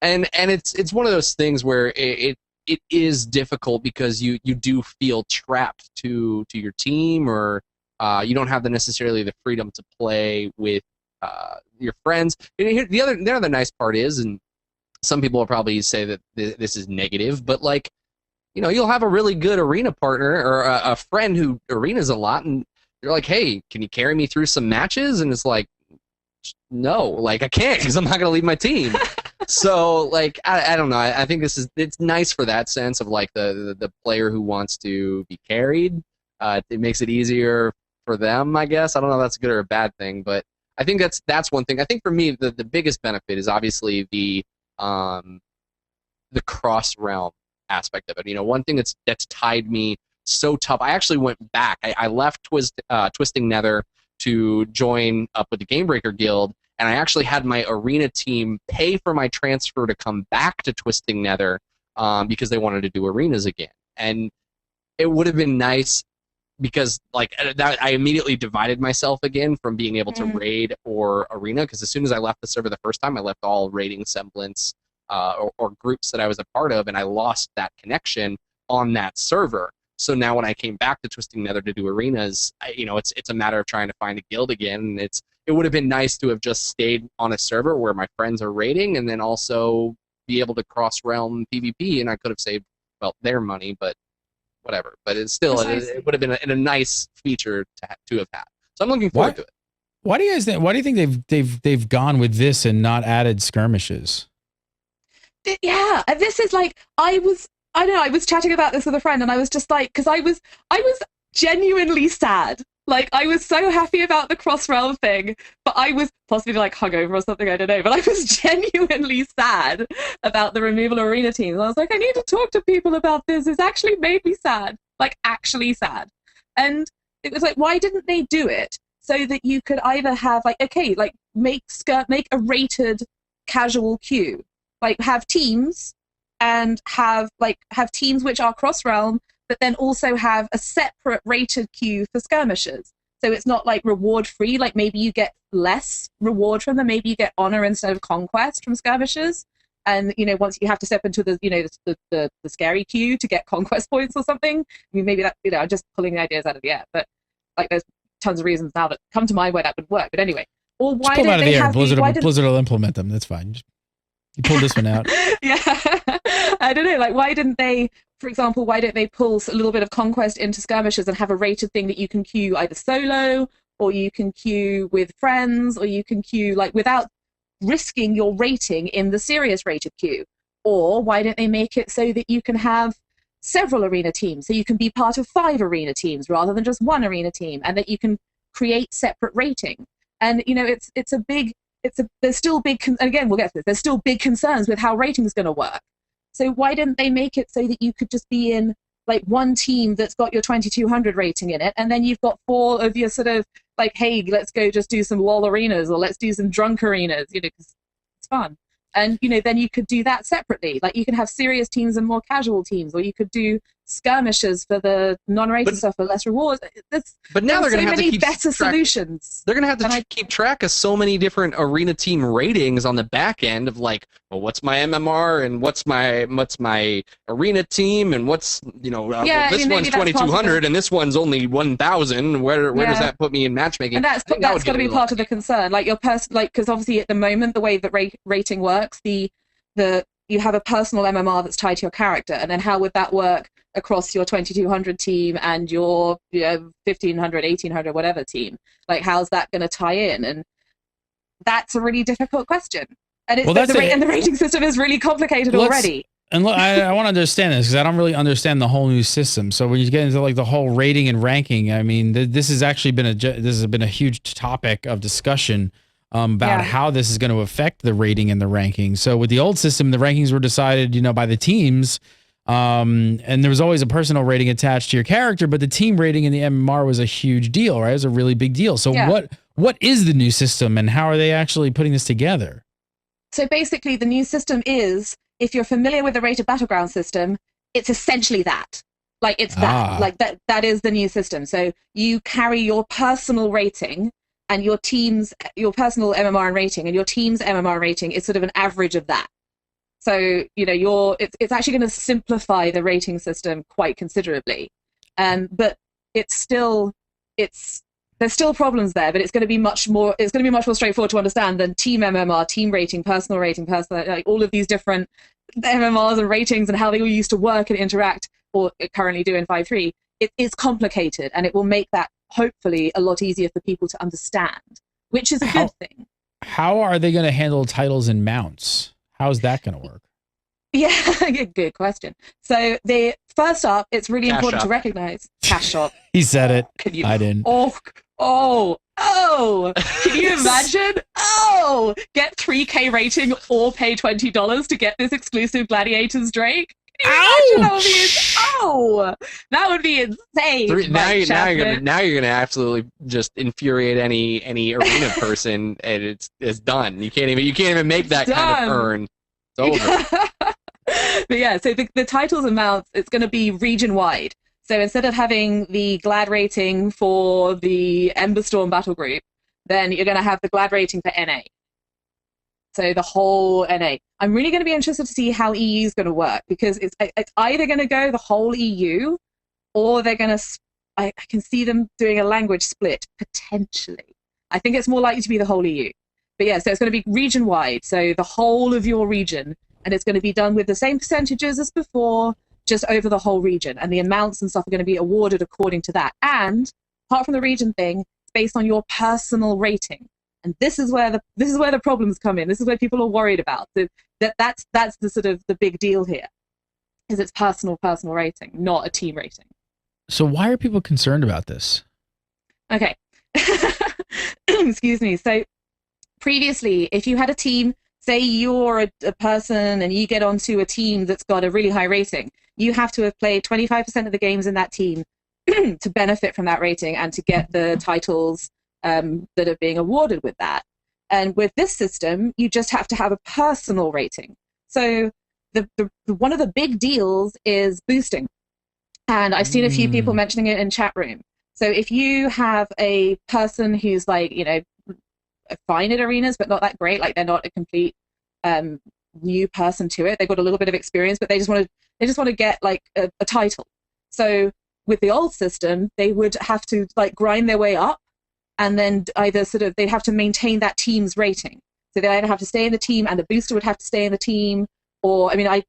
And it's one of those things where it is difficult because you do feel trapped to your team, or you don't have necessarily the freedom to play with your friends. And the other nice part is, and some people will probably say that this is negative, but like, you'll have a really good arena partner or a friend who arenas a lot, and you're like, hey, can you carry me through some matches? And it's like, no, like I can't because I'm not going to leave my team. So like, I don't know. I think it's nice for that sense of like the player who wants to be carried. It makes it easier for them, I guess. I don't know if that's a good or a bad thing, but I think that's one thing. I think for me, the biggest benefit is obviously the cross-realm aspect of it. One thing that's tied me so tough. I actually went back. I left Twisting Nether to join up with the Gamebreaker Guild, and I actually had my arena team pay for my transfer to come back to Twisting Nether because they wanted to do arenas again. And it would have been nice because like that, I immediately divided myself again from being able to raid or arena, because as soon as I left the server the first time, I left all raiding semblance or groups that I was a part of, and I lost that connection on that server. So now when I came back to Twisting Nether to do arenas, it's a matter of trying to find a guild again. And it would have been nice to have just stayed on a server where my friends are raiding, and then also be able to cross-realm PvP, and I could have saved, their money, but whatever. But it's still, it would have been a nice feature to have had. So I'm looking forward to it. Why do you guys think? Why do you think they've gone with this and not added skirmishes? Yeah, and this is like I don't know, I was chatting about this with a friend, and I was just like, because I was genuinely sad. Like, I was so happy about the cross realm thing, but I was possibly like hungover or something, I don't know, but I was genuinely sad about the removal of arena teams. I was like, I need to talk to people about this. It's actually made me sad, like actually sad. And it was like, why didn't they do it so that you could either have like, okay, like make a rated casual queue, like have teams and have teams which are cross realm, but then also have a separate rated queue for skirmishers. So it's not like reward free, like maybe you get less reward from them, maybe you get honor instead of conquest from skirmishers. And, you know, once you have to step into the, you know, the scary queue to get conquest points or something. I mean, maybe that, you know, I'm just pulling the ideas out of the air, but like there's tons of reasons now that come to mind where that would work. But anyway, or why don't they have Blizzard will implement them. That's fine. You pull this one out. Yeah, I don't know. Like, why didn't they, for example, why don't they pull a little bit of conquest into skirmishes and have a rated thing that you can queue either solo, or you can queue with friends, or you can queue like without risking your rating in the serious rated queue? Or why don't they make it so that you can have several arena teams, so you can be part of 5 arena teams rather than just 1 arena team, and that you can create separate rating? And you know, there's still big, and again, we'll get to this, there's still big concerns with how rating is going to work. So why didn't they make it so that you could just be in like one team that's got your 2200 rating in it, and then you've got 4 of your sort of like, hey, let's go just do some LOL arenas, or let's do some drunk arenas, you know, because it's fun. And, you know, then you could do that separately. Like, you can have serious teams and more casual teams, or you could do skirmishes for the non-rated stuff for less rewards. But now they're going to have to keep better solutions. They're going to have to keep track of so many different arena team ratings on the back end of like, well, what's my MMR and what's my arena team, and what's, you know, well, this one's 2200 and this one's only 1000. Where does that put me in matchmaking? And that's got to be part of the concern. Like, your because obviously at the moment the way that rating works, you have a personal MMR that's tied to your character, and then how would that work across your 2200 team and your 1500, 1800, whatever team? Like, how's that going to tie in? And that's a really difficult question. And the rating system is really complicated already. And look, I want to understand this because I don't really understand the whole new system. So when you get into like the whole rating and ranking, I mean, this has actually been a huge topic of discussion about how this is going to affect the rating and the ranking. So with the old system, the rankings were decided, you know, by the teams, and there was always a personal rating attached to your character, but the team rating in the MMR was a huge deal, right? It was a really big deal. So what is the new system, and how are they actually putting this together? So basically, the new system is, if you're familiar with the rated battleground system, it's essentially that. Like, it's that. Like, that is the new system. So you carry your personal rating and your personal MMR and rating, and your team's MMR rating is sort of an average of that. So, you know, it's actually going to simplify the rating system quite considerably. But there's still problems there, but it's going to be much more straightforward to understand than team MMR, team rating, personal, like all of these different MMRs and ratings and how they all used to work and interact, or currently do in 5.3. It's complicated, and it will make that hopefully a lot easier for people to understand, which is a good thing. How are they going to handle titles and mounts? How's that going to work? Yeah, good question. So first up, it's really important to recognize cash shop. He said it. I didn't. Oh, can you imagine? Get 3K rating or pay $20 to get this exclusive Gladiators Drake. Can you imagine? That would be insane. Now you're gonna absolutely just infuriate any arena person, and it's done. You can't even make that kind of earn. It's over. But yeah, so the titles and mounts, it's going to be region wide. So instead of having the Glad rating for the Emberstorm battle group, then you're going to have the Glad rating for NA. So the whole NA. I'm really going to be interested to see how EU is going to work, because it's either going to go the whole EU, or they're going to, I can see them doing a language split, potentially. I think it's more likely to be the whole EU. But yeah, so it's going to be region wide. So the whole of your region, and it's going to be done with the same percentages as before, just over the whole region. And the amounts and stuff are going to be awarded according to that. And apart from the region thing, it's based on your personal rating. And this is where the problems come in. This is where people are worried about. So that's the sort of the big deal here, is it's personal rating, not a team rating. So why are people concerned about this? Okay. Excuse me. So previously, if you had a team, say you're a person and you get onto a team that's got a really high rating, you have to have played 25% of the games in that team to benefit from that rating and to get the titles that are being awarded with that. And with this system, you just have to have a personal rating. So the one of the big deals is boosting. And I've seen a few people mentioning it in chat room. So if you have a person who's like, you know, fine at arenas, but not that great, like they're not a complete new person to it. They've got a little bit of experience, but they just want to get like a title. So with the old system, they would have to like grind their way up, and then either they'd have to maintain that team's rating. So they either have to stay in the team, and the booster would have to stay in the team, or I've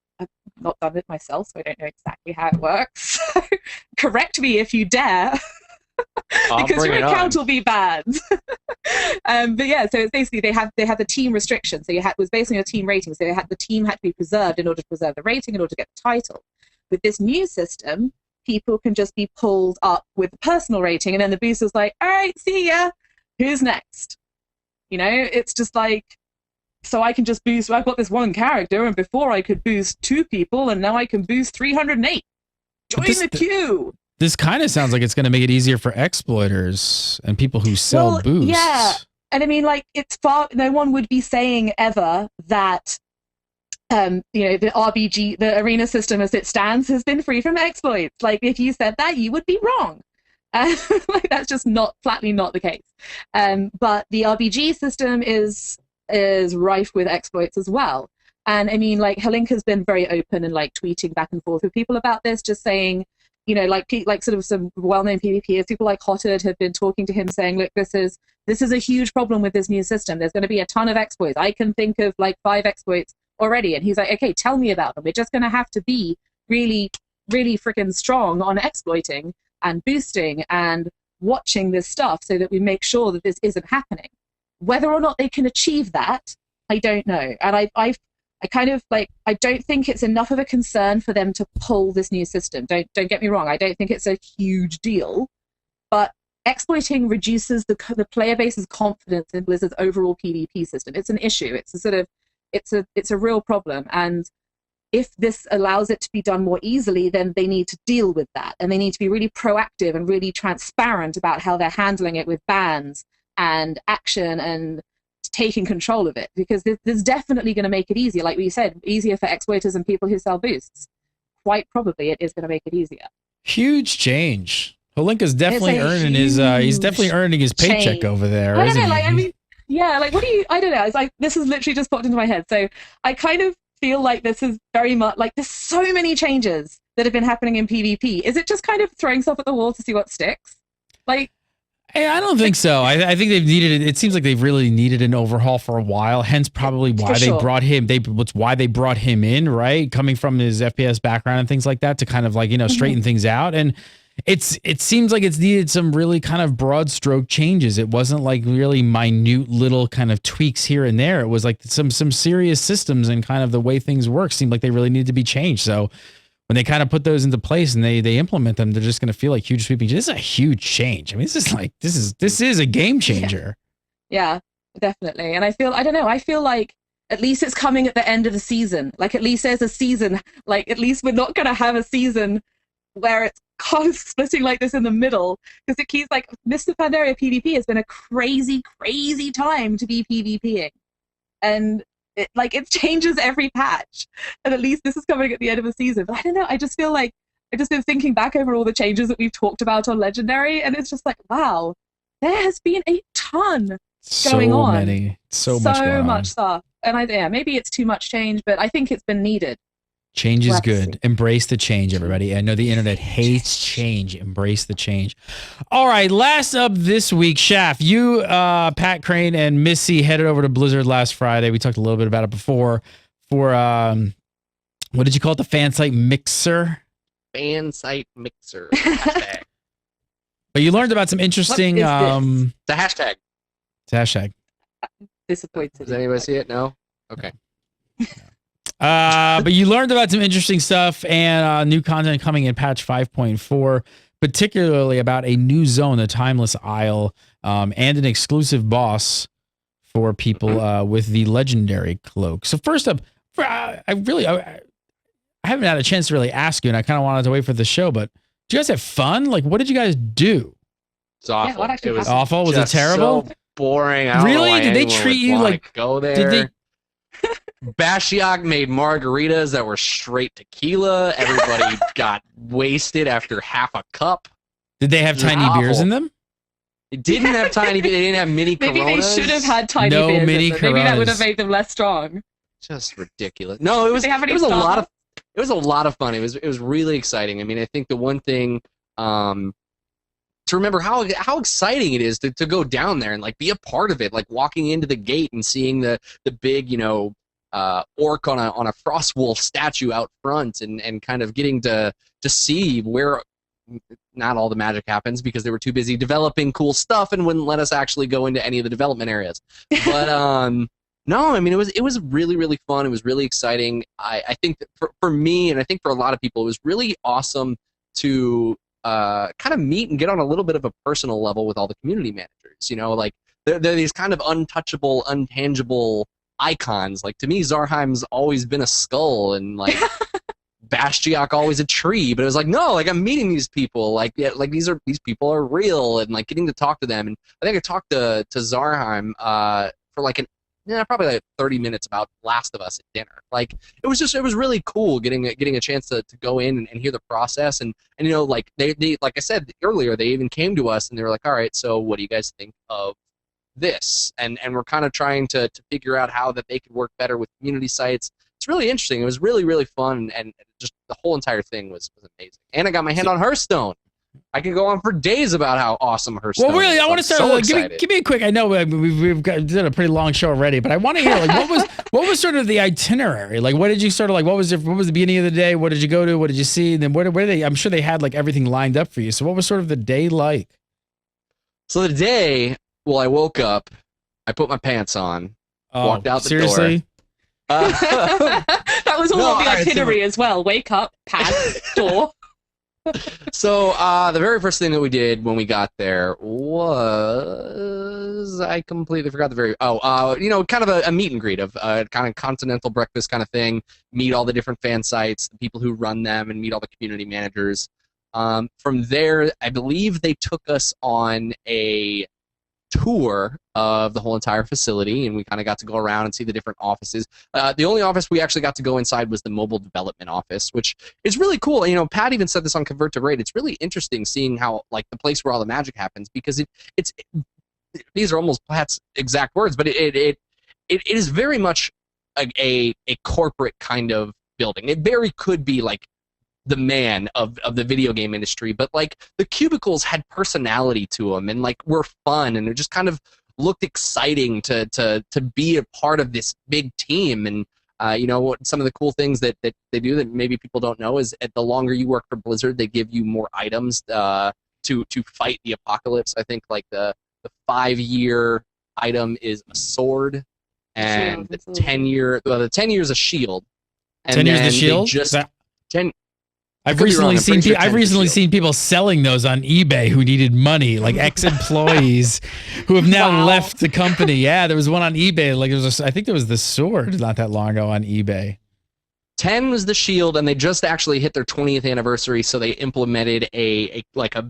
not done it myself, so I don't know exactly how it works. Correct me if you dare. Because your account will be banned. But yeah, so it's basically they have the team restrictions. So it was based on your team rating. So the team had to be preserved in order to preserve the rating, in order to get the title. With this new system, people can just be pulled up with the personal rating, and then the booster's like, all right, see ya. Who's next? You know, it's just like, so I can just boost. I've got this one character, and before I could boost 2 people, and now I can boost 308. Join the queue. This kind of sounds like it's going to make it easier for exploiters and people who sell boosts. Yeah, and I mean, like, no one would be saying ever that, you know, the RBG, the arena system as it stands, has been free from exploits. Like, if you said that, you would be wrong. Like, that's just flatly not the case. But the RBG system is rife with exploits as well. And I mean, like, Helinka's been very open and like tweeting back and forth with people about this, just saying, you know, like sort of some well-known PvPers, people like Hotted have been talking to him saying, look, this is a huge problem with this new system. There's going to be a ton of exploits. I can think of like 5 exploits already. And he's like, okay, tell me about them. We're just going to have to be really, really freaking strong on exploiting and boosting and watching this stuff so that we make sure that this isn't happening. Whether or not they can achieve that, I don't know. And I kind of like, I don't think it's enough of a concern for them to pull this new system. Don't get me wrong. I don't think it's a huge deal, but exploiting reduces the player base's confidence in Blizzard's overall PvP system. It's an issue. It's a real problem. And if this allows it to be done more easily, then they need to deal with that. And they need to be really proactive and really transparent about how they're handling it with bans and action and taking control of it, because this is definitely going to make it easier. Like we said, easier for exploiters and people who sell boosts. Quite probably it is going to make it easier. Huge change. Holinka's definitely earning he's definitely earning his paycheck over there. I don't know, like, I mean, yeah, like, I don't know. It's like, this has literally just popped into my head. So I kind of feel like this is very much like, there's so many changes that have been happening in PvP. Is it just kind of throwing stuff at the wall to see what sticks? Like, hey, I don't think so. I think they've needed it. It seems like they've really needed an overhaul for a while. Hence, probably why they brought him. Why they brought him in, right? Coming from his FPS background and things like that, to kind of like, you know, straighten things out. And it seems like it's needed some really kind of broad stroke changes. It wasn't like really minute little kind of tweaks here and there. It was like some serious systems and kind of the way things work seemed like they really needed to be changed. So when they kind of put those into place and they implement them, they're just going to feel like huge sweeping. This is a huge change. I mean, this is a game changer. Yeah, definitely. And I feel like at least it's coming at the end of the season. Like, at least there's a season. Like, at least we're not going to have a season where it's kind of splitting like this in the middle, because it keeps like, Mr. Pandaria PvP has been a crazy, crazy time to be PvPing. And it changes every patch, and at least this is coming at the end of the season. But I don't know, I just feel like I've just been thinking back over all the changes that we've talked about on Legendary, and it's just like, wow, there has been a ton going on. So much stuff. And maybe it's too much change, but I think it's been needed. Change is good. Embrace the change, everybody. I know the internet hates change. Embrace the change. All right, last up this week, Shaft, you, Pat Crane, and Missy headed over to Blizzard last Friday. We talked a little bit about it before. For what did you call it? The fan site mixer. Fan site mixer. But you learned about some interesting What is this? The hashtag. hashtag. Disappointed. Does anybody see it? No? Okay. But you learned about some interesting stuff and new content coming in patch 5.4, particularly about a new zone, the Timeless Isle, and an exclusive boss for people with the legendary cloak. So first up, I haven't had a chance to really ask you, and I kind of wanted to wait for the show, but did you guys have fun? Like, what did you guys do? It's awful. Yeah, what actually it was happened? Awful? Was it just terrible? So boring. I don't know Really? why Did they anyone treat would you wanna like- go there? Did they? Bashiok made margaritas that were straight tequila. Everybody got wasted after half a cup. Did they have It was tiny awful. beers in them? It didn't have tiny. They didn't have mini Maybe Coronas. they should have had tiny No beers. in mini them. Maybe that would have Coronas. made them less strong. Just ridiculous. No, it was. they have any It was a lot of. Starbucks? It was a lot of fun. It was really exciting. I mean, I think the one thing to remember how exciting it is to go down there and like be a part of it, like walking into the gate and seeing the big orc on a frost wolf statue out front and kind of getting to see where not all the magic happens because they were too busy developing cool stuff and wouldn't let us actually go into any of the development areas. But no, I mean it was really, really fun. It was really exciting. I think that for me and I think for a lot of people, it was really awesome to kind of meet and get on a little bit of a personal level with all the community managers. You know, like they're these kind of untouchable, untangible icons. Like to me, Zarheim's always been a skull, and like Bashiok always a tree. But it was like no, like I'm meeting these people. Like yeah, like these people are real, and like getting to talk to them. And I think I talked to Zarheim for like probably like 30 minutes about Last of Us at dinner. Like it was really cool getting a chance to go in and hear the process and you know like they like I said earlier, they even came to us and they were like, all right, so what do you guys think of this? And we're kind of trying to figure out how that they could work better with community sites. It's really interesting. It was really, really fun, and just the whole entire thing was amazing. And I got my hand on Hearthstone. I could go on for days about how awesome Hearthstone Well, really, is. I want to I'm start. so Like, excited. give me a quick. I know we've did a pretty long show already, but I want to hear like what was sort of the itinerary? Like, what did you sort of like? What was the beginning of the day? What did you go to? What did you see? And then where did they? I'm sure they had like everything lined up for you. So what was sort of the day like? So the day, well, I woke up, I put my pants on, walked out the seriously? door. That was all No, on the alright, so- itinerary as well. Wake up, pad, door. So the very first thing that we did when we got there was I completely forgot the very kind of a meet and greet of kind of continental breakfast kind of thing. Meet all the different fan sites, the people who run them, and meet all the community managers. From there, I believe they took us on a tour of the whole entire facility, and we kind of got to go around and see the different offices. The only office we actually got to go inside was the mobile development office, which is really cool. You know, Pat even said this on Convert to Raid. It's really interesting seeing how like the place where all the magic happens, because it's these are almost Pat's exact words, but it is very much a corporate kind of building. It very could be like the man of the video game industry, but like the cubicles had personality to them and like were fun, and it just kind of looked exciting to be a part of this big team. And what some of the cool things that they do that maybe people don't know is the longer you work for Blizzard, they give you more items to fight the apocalypse. I think like the 5-year item is a sword, and Shield, the 10-year the 10 years a shield. And 10 years the then they shield? Just That- 10. I've Could be wrong, recently I'm seen pretty sure I've 10 is the recently shield. seen people selling those on eBay who needed money, like ex-employees who have now Wow. left the company. Yeah, there was one on eBay. Like I think there was the sword not that long ago on eBay. 10 was the shield, and they just actually hit their 20th anniversary, so they implemented a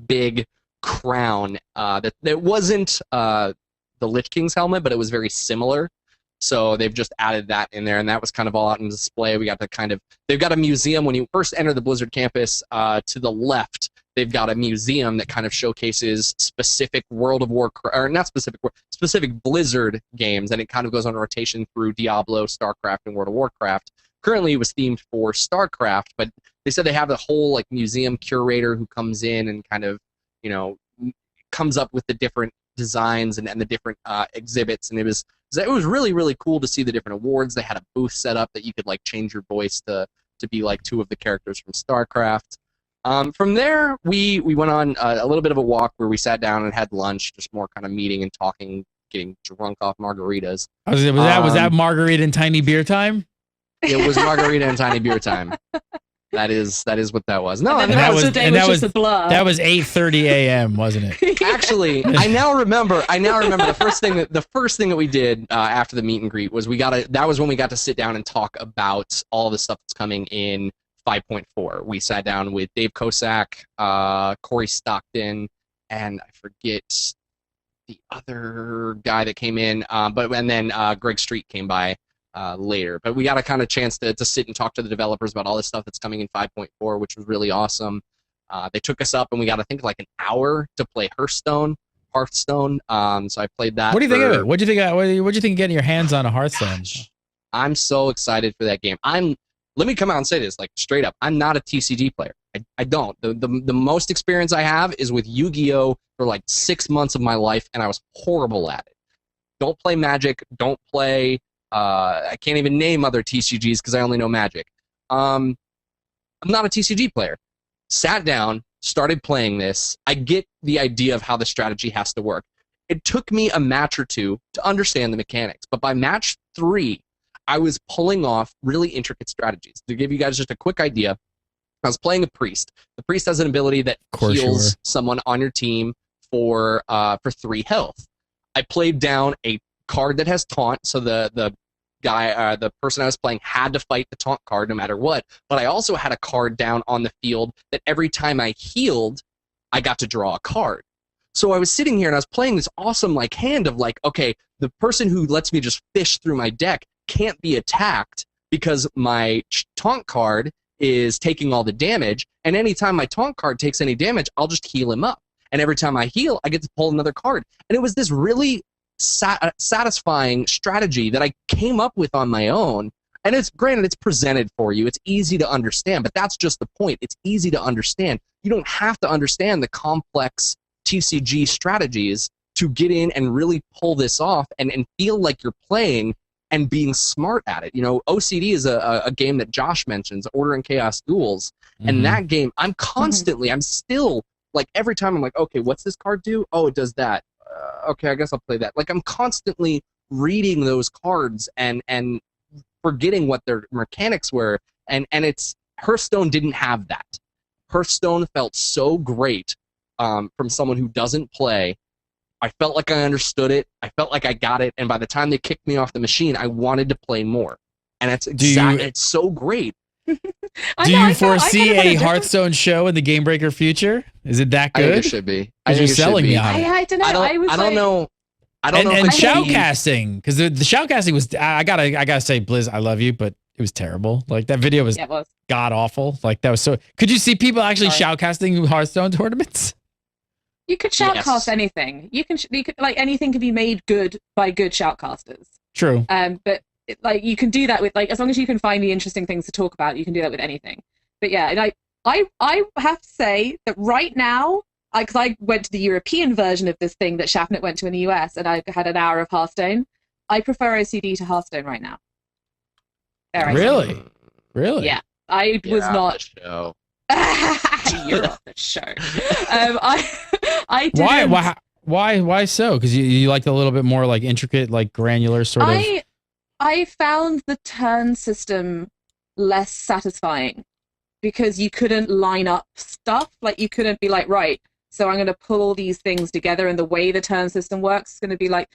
big crown that wasn't the Lich King's helmet, but it was very similar. So they've just added that in there, and that was kind of all out in display. We got they've got a museum when you first enter the Blizzard campus. To the left, they've got a museum that kind of showcases specific World of Warcraft, or not specific Blizzard games, and it kind of goes on a rotation through Diablo, StarCraft, and World of Warcraft. Currently, it was themed for StarCraft, but they said they have a whole like museum curator who comes in and kind of comes up with the different designs and the different exhibits, and it was really, really cool to see the different awards. They had a booth set up that you could like change your voice to be like two of the characters from StarCraft. From there, we went on a little bit of a walk where we sat down and had lunch, just more kind of meeting and talking, getting drunk off margaritas. Was that margarita and tiny beer time? It was margarita and tiny beer time. That is what that was. No, and that was a blur. That was 8:30 a.m., wasn't it? Actually, I now remember the first thing that we did after the meet and greet was that was when we got to sit down and talk about all the stuff that's coming in 5.4. We sat down with Dave Kosak, Corey Stockton, and I forget the other guy that came in, and then Greg Street came by later. But we got a kind of chance to sit and talk to the developers about all this stuff that's coming in 5.4, which was really awesome. They took us up and we got, I think, like an hour to play Hearthstone. So I played that. What do you think of it? What do you think of getting your hands on a Hearthstone? Gosh, I'm so excited for that game. Let me come out and say this, like, straight up. I'm not a TCG player. I don't. The most experience I have is with Yu-Gi-Oh! For like 6 months of my life, and I was horrible at it. Don't play Magic. Don't play... I can't even name other TCGs because I only know Magic. I'm not a TCG player. Sat down, started playing this. I get the idea of how the strategy has to work. It took me a match or two to understand the mechanics, but by match 3, I was pulling off really intricate strategies. To give you guys just a quick idea, I was playing a priest. The priest has an ability that heals someone on your team for 3 health. I played down a card that has taunt, so the person I was playing had to fight the taunt card no matter what. But I also had a card down on the field that every time I healed, I got to draw a card. So I was sitting here and I was playing this awesome like hand of like, okay, the person who lets me just fish through my deck can't be attacked because my taunt card is taking all the damage, and anytime my taunt card takes any damage, I'll just heal him up. And every time I heal, I get to pull another card. And it was this really satisfying strategy that I came up with on my own. And it's granted, it's presented for you. It's easy to understand, but that's just the point. It's easy to understand. You don't have to understand the complex TCG strategies to get in and really pull this off and feel like you're playing and being smart at it. You know, OCD is a game that Josh mentions, Order and Chaos Duels. Mm-hmm. And that game, I'm still, like, every time I'm like, okay, what's this card do? Oh, it does that. Okay, I guess I'll play that. Like, I'm constantly reading those cards and forgetting what their mechanics were. And it's, Hearthstone didn't have that. Hearthstone felt so great from someone who doesn't play. I felt like I understood it. I felt like I got it. And by the time they kicked me off the machine, I wanted to play more. And it's so great. Do you foresee a Hearthstone show in the Game Breaker future? Is it that good? I think it should be. Because you're selling me on it. I don't know. I don't know. And shoutcasting, because the shoutcasting was, I gotta say, Blizz, I love you, but it was terrible. Like, that video was god awful. Like, that was so. Could you see people actually shoutcasting Hearthstone tournaments? You could shoutcast anything. You could like, anything can be made good by good shoutcasters. True. But like, you can do that with, like, as long as you can find the interesting things to talk about, you can do that with anything. But yeah, and I have to say that right now, because I went to the European version of this thing that Shafnet went to in the US, and I had an hour of Hearthstone. I prefer OCD to Hearthstone right now. Really? Yeah, I was not. Show. You're off the show. I didn't. Why so? Because you like a little bit more like intricate, like granular sort of. I found the turn system less satisfying because you couldn't line up stuff. Like, you couldn't be like, right, so I'm going to pull all these things together, and the way the turn system works is going to be like,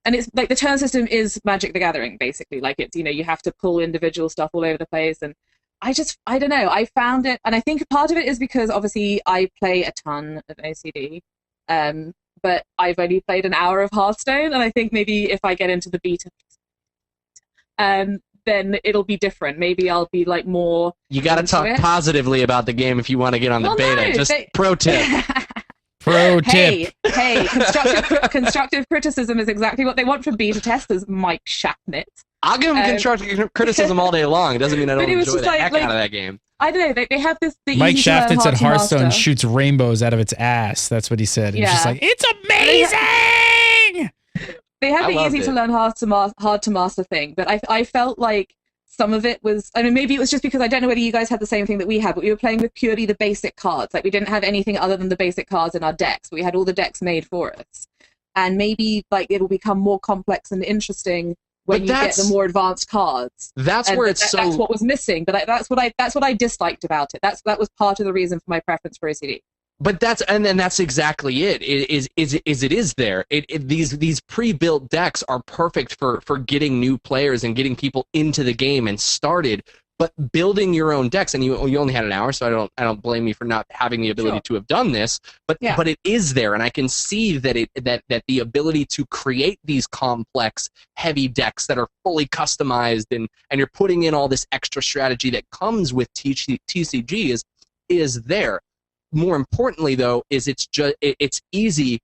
and it's like the turn system is Magic the Gathering, basically. Like, it's, you know, you have to pull individual stuff all over the place, and I don't know. I found it, and I think part of it is because obviously I play a ton of OCD, but I've only played an hour of Hearthstone, and I think maybe if I get into the beta, then it'll be different. Maybe I'll be like more. You got to talk positively about the game if you want to get on the beta. Just pro tip. Pro tip. Hey, constructive criticism is exactly what they want from beta testers, Mike Shafnet. I'll give them constructive criticism all day long. It doesn't mean I don't enjoy the heck out of that game. I don't know. They have this. Mike Shafnet said Hearthstone shoots rainbows out of its ass. That's what he said. He's just like, it's amazing. They have the easy to learn, hard to master thing, but I felt like some of it was, I mean, maybe it was just because I don't know whether you guys had the same thing that we had, but we were playing with purely the basic cards. Like we didn't have anything other than the basic cards in our decks. We had all the decks made for us. And maybe like it'll become more complex and interesting when you get the more advanced cards. That's where it's that's what was missing. But that's what I disliked about it. That was part of the reason for my preference for OCD. But that's exactly it. It is there. These pre-built decks are perfect for getting new players and getting people into the game and started. But building your own decks, and you only had an hour, so I don't blame you for not having the ability to have done this. But it is there, and I can see that that the ability to create these complex, heavy decks that are fully customized, and you're putting in all this extra strategy that comes with TCG is there. More importantly, though, is it's easy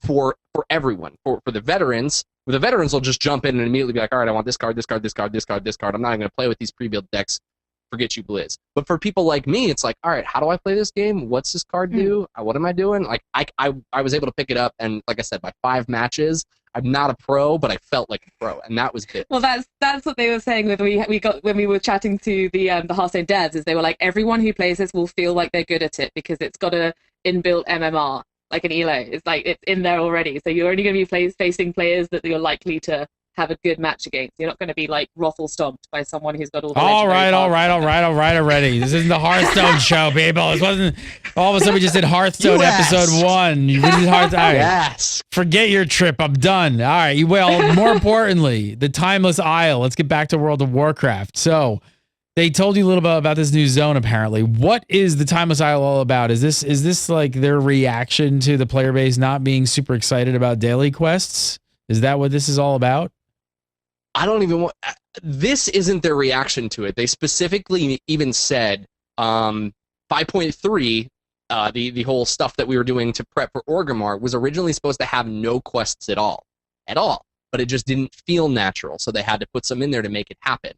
for everyone. For the veterans, the veterans will just jump in and immediately be like, all right, I want this card, this card, this card, this card, this card. I'm not even going to play with these pre-built decks. Forget you, Blizz. But for people like me, it's like, all right, how do I play this game? What's this card do? What am I doing? Like, I was able to pick it up, and like I said, by 5 matches, I'm not a pro, but I felt like a pro, and that was it. Well, that's what they were saying when we were chatting to the Hearthstone devs, is they were like, everyone who plays this will feel like they're good at it because it's got a inbuilt MMR, like an ELO. It's like it's in there already, so you're only going to be facing players that you're likely to have a good match against. You're not going to be like Rothel stomped by someone who's got all the all right already. This isn't the Hearthstone show, people. This wasn't all of a sudden we just did Hearthstone episode 1. You did Hearthstone. Right. Yes. Forget your trip. I'm done. All right. Well, more importantly, the Timeless Isle. Let's get back to World of Warcraft. So they told you a little bit about this new zone, apparently. What is the Timeless Isle all about? Is this like their reaction to the player base not being super excited about daily quests? Is that what this is all about? I don't even want. This isn't their reaction to it. They specifically even said 5.3, the whole stuff that we were doing to prep for Orgrimmar was originally supposed to have no quests at all, but it just didn't feel natural, so they had to put some in there to make it happen.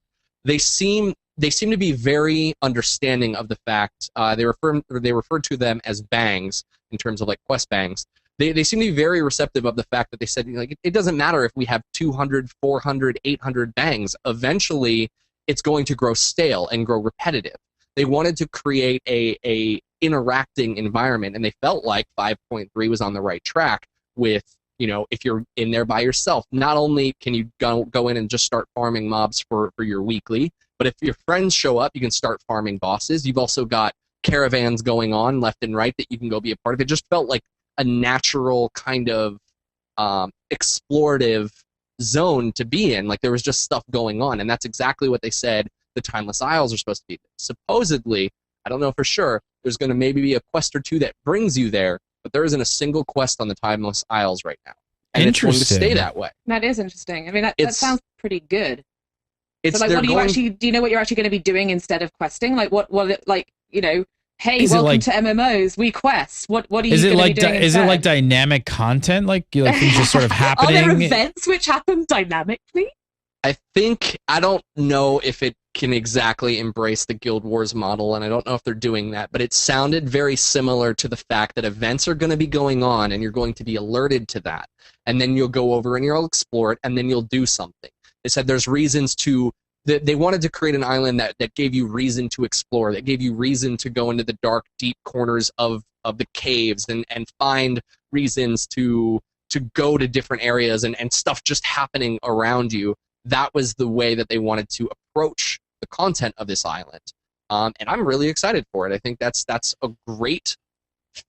They seem to be very understanding of the fact they referred to them as bangs in terms of like quest bangs. They seem to be very receptive of the fact that they said, like, it doesn't matter if we have 200, 400, 800 bangs. Eventually, it's going to grow stale and grow repetitive. They wanted to create a interacting environment, and they felt like 5.3 was on the right track with, if you're in there by yourself, not only can you go in and just start farming mobs for your weekly, but if your friends show up, you can start farming bosses. You've also got caravans going on left and right that you can go be a part of. It just felt like a natural kind of explorative zone to be in. Like there was just stuff going on, and that's exactly what they said the Timeless Isles are supposed to be. Supposedly, I don't know for sure, there's going to maybe be a quest or two that brings you there, but there isn't a single quest on the Timeless Isles right now. And it's going to stay that way. That is interesting. I mean, that sounds pretty good. It's so, like, do you know what you're actually going to be doing instead of questing? Like, hey, welcome to MMOs. We quest. What are you going to be doing? Is it like dynamic content? Like things just sort of happening? Are there events which happen dynamically? I don't know if it can exactly embrace the Guild Wars model, and I don't know if they're doing that, but it sounded very similar to the fact that events are going to be going on, and you're going to be alerted to that. And then you'll go over and you'll explore it, and then you'll do something. They said there's reasons to... They wanted to create an island that gave you reason to explore, that gave you reason to go into the dark, deep corners of the caves and find reasons to go to different areas and stuff just happening around you. That was the way that they wanted to approach the content of this island. And I'm really excited for it. I think that's a great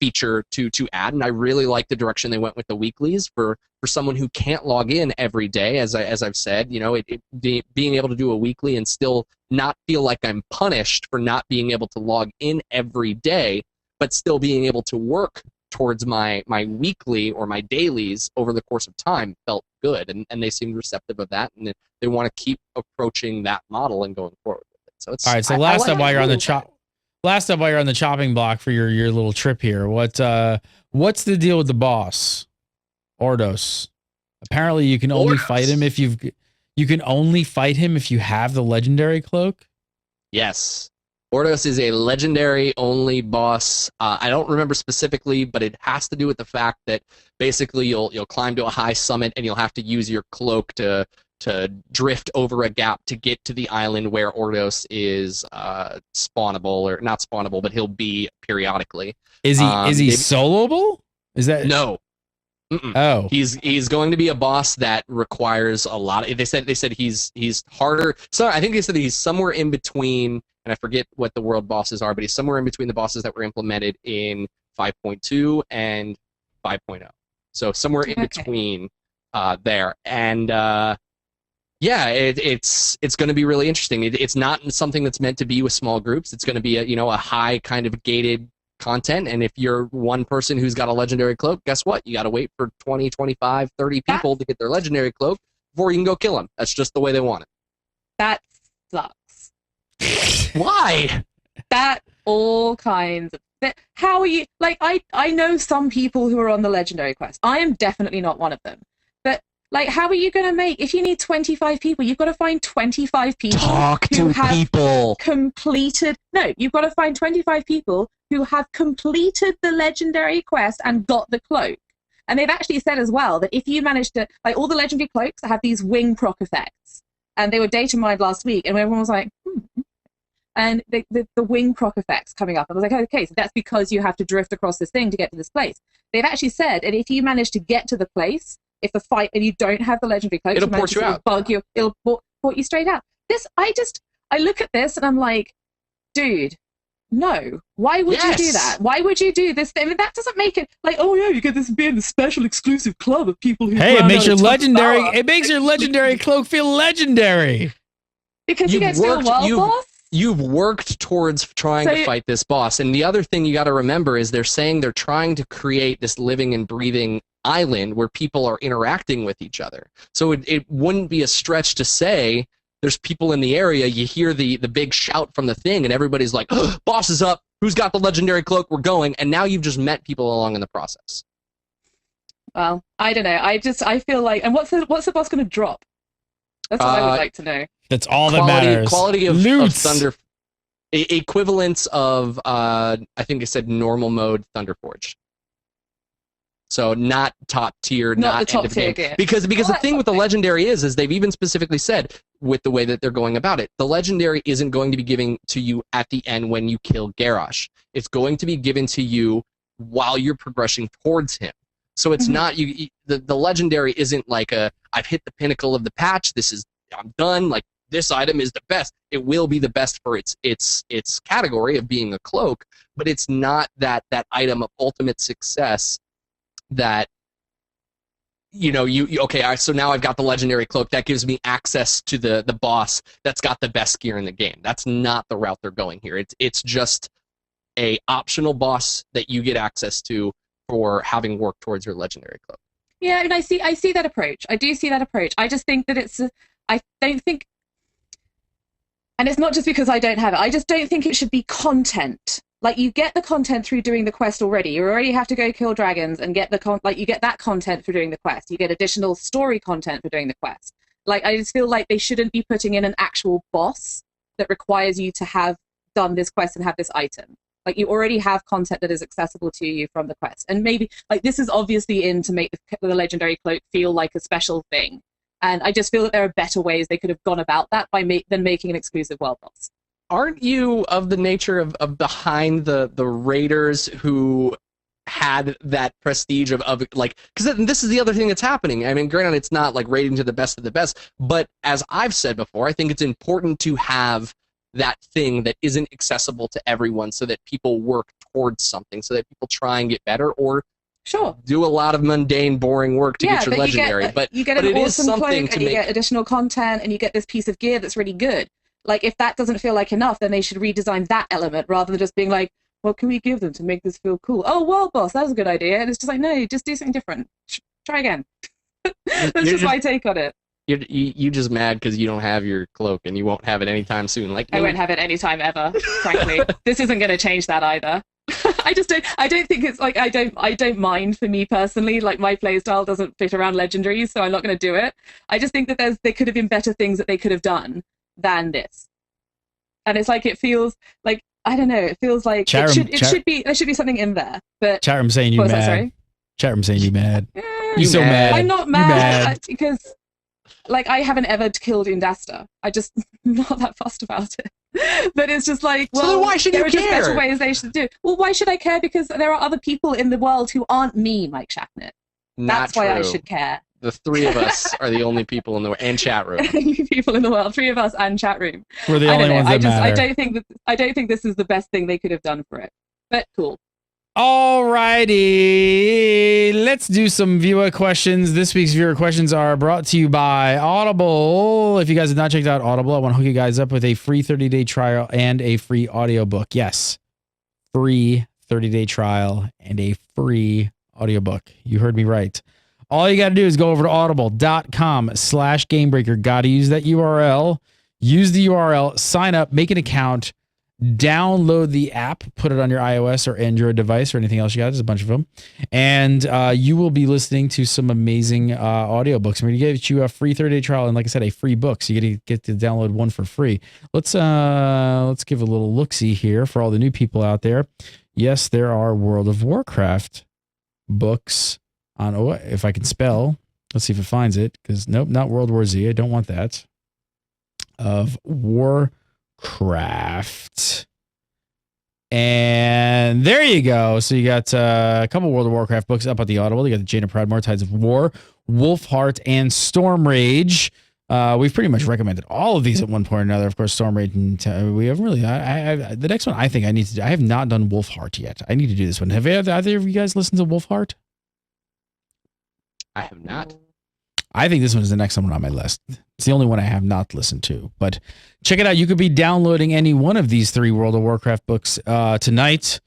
feature to add, and I really like the direction they went with the weeklies for someone who can't log in every day. As I've said, being able to do a weekly and still not feel like I'm punished for not being able to log in every day, but still being able to work towards my weekly or my dailies over the course of time felt good, and they seemed receptive of that, and they want to keep approaching that model and going forward with it. So it's all right. So last up while you're on the chopping block for your little trip here, what's the deal with the boss, Ordos? Apparently, you can only fight him if you have the legendary cloak. Yes, Ordos is a legendary only boss. I don't remember specifically, but it has to do with the fact that basically you'll climb to a high summit and you'll have to use your cloak to drift over a gap to get to the island where Ordos is spawnable, or not spawnable, but he'll be periodically. Is he soloable? Is that no? Mm-mm. Oh, he's going to be a boss that requires a lot. They said he's harder. So I think they said he's somewhere in between, and I forget what the world bosses are, but he's somewhere in between the bosses that were implemented in 5.2 and 5.0. So somewhere in between there, and it's going to be really interesting. It's not something that's meant to be with small groups. It's going to be a high kind of gated content, and if you're one person who's got a legendary cloak, guess what? You got to wait for 20, 25, 30 people to get their legendary cloak before you can go kill them. That's just the way they want it. That sucks. Why? That all kinds of... How are you... Like, I know some people who are on the legendary quest. I am definitely not one of them. But, like, how are you going to make... If you need 25 people, you've got to find 25 people who have completed... No, you've got to find 25 people who have completed the legendary quest and got the cloak. And they've actually said as well that if you manage to... Like, all the legendary cloaks have these wing proc effects. And they were data mined last week, and everyone was like, And the wing proc effects coming up. I was like, okay, so that's because you have to drift across this thing to get to this place. They've actually said, and if you manage to get to the place, if the fight, and you don't have the legendary cloak, it'll port you out. It'll port you straight out. I look at this and I'm like, dude, no. Why would you do that? Why would you do this thing? I mean, that doesn't make it like, oh yeah, you get this being the special exclusive club of people who... Hey, it makes your legendary... It makes your legendary cloak feel legendary. Because you get to do a world boss? You've worked towards trying to fight this boss. And the other thing you got to remember is they're saying they're trying to create this living and breathing island where people are interacting with each other. So it wouldn't be a stretch to say there's people in the area, you hear the big shout from the thing, and everybody's like, oh, boss is up, who's got the legendary cloak, we're going, and now you've just met people along in the process. Well, I don't know. I feel like... And what's the boss going to drop? That's what I would like to know. That's all that matters. Quality of Thunder, equivalents of I think it said normal mode Thunderforge. So not top tier, not the top tier game. Because the thing with the legendary is they've even specifically said with the way that they're going about it, the legendary isn't going to be given to you at the end when you kill Garrosh. It's going to be given to you while you're progressing towards him. So it's not the legendary isn't like I've hit the pinnacle of the patch. I'm done. Like, this item is the best. It will be the best for its category of being a cloak, but it's not that item of ultimate success that so now I've got the legendary cloak that gives me access to the boss that's got the best gear in the game. That's not the route they're going here. It's just a optional boss that you get access to for having worked towards your legendary cloak. Yeah, and I see that approach. I do see that approach. I just think that I don't think, and it's not just because I don't have it, I just don't think it should be content. Like, you get the content through doing the quest already. You already have to go kill dragons and get you get that content for doing the quest. You get additional story content for doing the quest. Like, I just feel like they shouldn't be putting in an actual boss that requires you to have done this quest and have this item. Like, you already have content that is accessible to you from the quest. And maybe, like, this is obviously in to make the legendary cloak feel like a special thing. And I just feel that there are better ways they could have gone about that than making an exclusive world boss. Aren't you of the nature of behind the raiders who had that prestige of like, because this is the other thing that's happening. I mean, granted, it's not like raiding to the best of the best, but as I've said before, I think it's important to have that thing that isn't accessible to everyone so that people work towards something, so that people try and get better or do a lot of mundane, boring work to get your legendary. But you get an awesome cloak and you get additional content and you get this piece of gear that's really good. Like, if that doesn't feel like enough, then they should redesign that element rather than just being like, what can we give them to make this feel cool? Oh, world boss, that was a good idea. And it's just like, no, just do something different. Try again. That's just my take on it. You just mad because you don't have your cloak and you won't have it anytime soon. Like, I won't have it anytime ever, frankly. This isn't going to change that either. I don't think it's like, I don't mind, for me personally, like, my playstyle doesn't fit around legendaries, so I'm not going to do it. I just think that there could have been better things that they could have done than this. And it's like, it feels like, I don't know, it feels like there should be something in there. But chat room saying you mad. Chat room saying you mad. You so mad. I'm not mad because like I haven't ever killed Indasta. I just not that fussed about it. But it's just like, well, so then why should there you are just care? better ways they should do. Well, why should I care? Because there are other people in the world who aren't me, Mike Shacknett. That's why I should care. The three of us are the only people in the world, and chat room. People in the world, 3 of us and chat room. We're the only ones that matter. I don't think this is the best thing they could have done for it. But cool. Alrighty, let's do some viewer questions. This week's viewer questions are brought to you by Audible. If you guys have not checked out Audible, I want to hook you guys up with a free 30-day trial and a free audiobook. Yes, free 30-day trial and a free audiobook. You heard me right. All you got to do is go over to audible.com/gamebreaker. Got to use that URL. Use the URL, sign up, make an account, download the app, put it on your iOS or Android device or anything else you got. There's a bunch of them. And you will be listening to some amazing audiobooks. We're going to give you a free 30-day trial and, like I said, a free book. So you get to download one for free. Let's give a little look-see here for all the new people out there. Yes, there are World of Warcraft books on, if I can spell. Let's see if it finds it. Because, nope, not World War Z. I don't want that. Of Warcraft. And there you go. So you got a couple World of Warcraft books up at the Audible. You got the Jaina Proudmoore, Tides of War, Wolfheart, and Stormrage. We've pretty much recommended all of these at one point or another. Of course, Stormrage, and we haven't really. The next one I think I need to do. I have not done Wolfheart yet. I need to do this one. Have either of you guys listened to Wolfheart? I have not. I think this one is the next one on my list. It's the only one I have not listened to. But check it out. You could be downloading any one of these 3 World of Warcraft books tonight